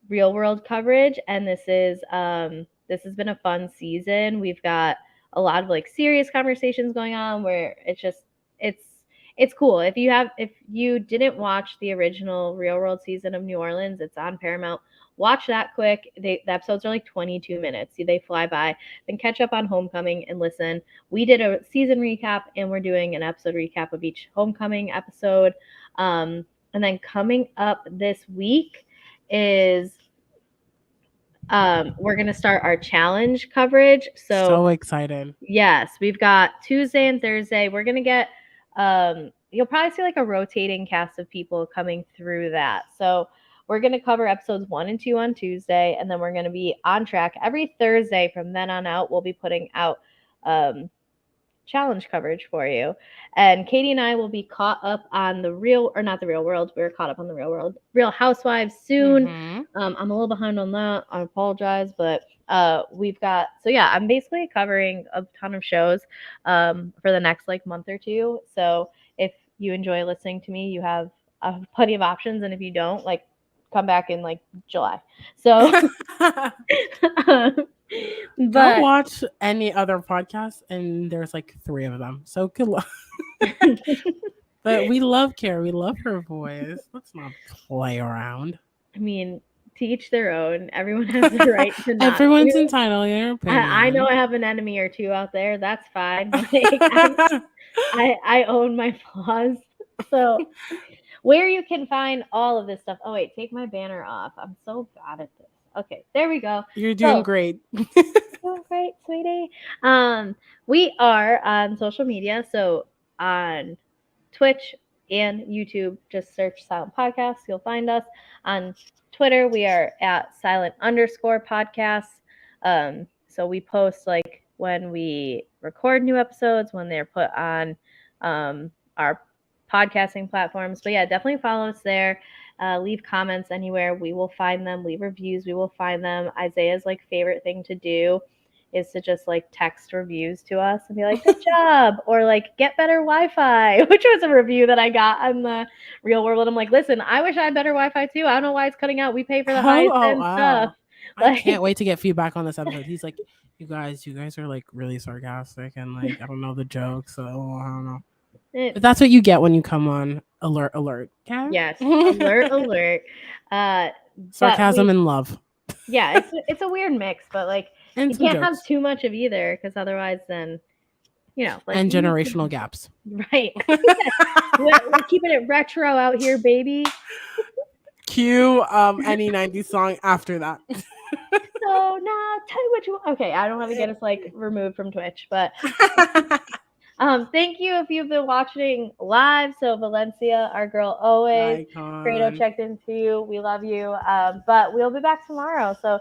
real world coverage, and this has been a fun season. We've got a lot of like serious conversations going on where it's it's cool. If you didn't watch the original Real World season of New Orleans, it's on Paramount. Watch that quick. The episodes are like 22 minutes. They fly by. Then catch up on Homecoming and listen. We did a season recap and we're doing an episode recap of each Homecoming episode. And then coming up this week is we're gonna start our challenge coverage. So So excited. yes, we've got Tuesday and Thursday. We're gonna get you'll probably see like a rotating cast of people coming through that. So we're gonna cover episodes 1 and 2 on Tuesday, and then we're gonna be on track every Thursday from then on out. We'll be putting out um challenge coverage for you. And Katie and I will be caught up on the real, or not the real world. We're caught up on the real world, Real Housewives soon. Mm-hmm. I'm a little behind on that. I apologize, but we've got so yeah. I'm basically covering a ton of shows for the next like month or two. So if you enjoy listening to me, you have plenty of options, and if you don't, like come back in like July. So, Go but watch any other podcast, and there's like 3 of them. So good luck. But we love Carrie. We love her voice. Let's not play around. I mean, to each their own. Everyone has the right to not Everyone's to. entitled to their I know opinion. I have an enemy or two out there. That's fine. Like I own my flaws. So where you can find all of this stuff. Oh wait, take my banner off. I'm so bad at this. Okay, there we go. You're doing So great. doing great, sweetie. We are on social media. So on Twitch and YouTube, just search Silent Podcasts. You'll find us. On Twitter, we are at silent_podcasts. So we post like when we record new episodes, when they're put on our podcasting platforms. But yeah, definitely follow us there. Leave comments anywhere. We will find them. Leave reviews. We will find them. Isaiah's like favorite thing to do is to just like text reviews to us and be like, good job, or like get better Wi-Fi, which was a review that I got on the Real World. I'm like, listen, I wish I had better Wi-Fi too. I don't know why it's cutting out. We pay for the highest Oh end stuff. wow. I Like, can't wait to get feedback on this episode. He's like, you guys are like really sarcastic and like I don't know the jokes, so I don't know. But that's what you get when you come on alert alert. Okay? yes, alert, alert. Uh, but Sarcasm and love. yeah, it's a weird mix, but like And you some can't have jokes. too much of either because otherwise, then like And generational gaps. right. We're keeping it retro out here, baby. Cue any 90s song after that. So now tell me what you want. Okay, I don't want to get us like removed from Twitch, but thank you if you've been watching live. So Valencia, our girl always. Fredo Icon. checked into you. We love you. But we'll be back tomorrow. So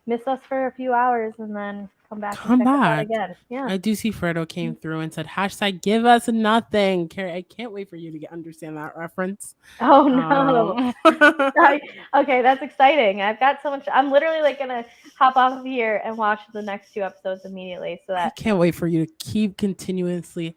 miss us for a few hours and then come back and Come check us out back. again. Yeah. I do see Fredo came through and said hashtag give us nothing. Kari, I can't wait for you to understand that reference. Oh no. Okay, that's exciting. I've got so much. I'm literally like gonna hop off of here and watch the next 2 episodes immediately. So I that can't wait for you to keep continuously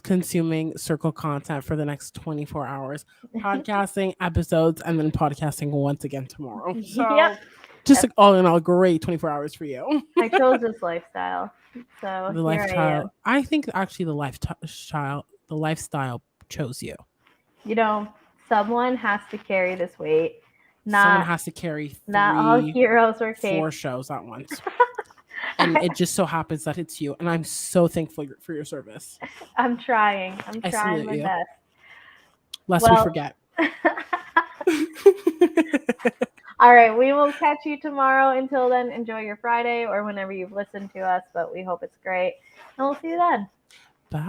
consuming circle content for the next 24 hours, podcasting episodes, and then podcasting once again tomorrow. So yep. just like all in all, great 24 hours for you. I chose this lifestyle. So The here I am. lifestyle. I think actually the lifestyle chose you. You know, someone has to carry this weight. Someone Not has to carry not all 3, heroes or 4 capes. shows at once. And it just so happens that it's you. And I'm so thankful for your service. I'm trying. I'm I trying salute my you. best. Lest we forget. All right, we will catch you tomorrow. Until then, enjoy your Friday or whenever you've listened to us, but we hope it's great. And we'll see you then. Bye.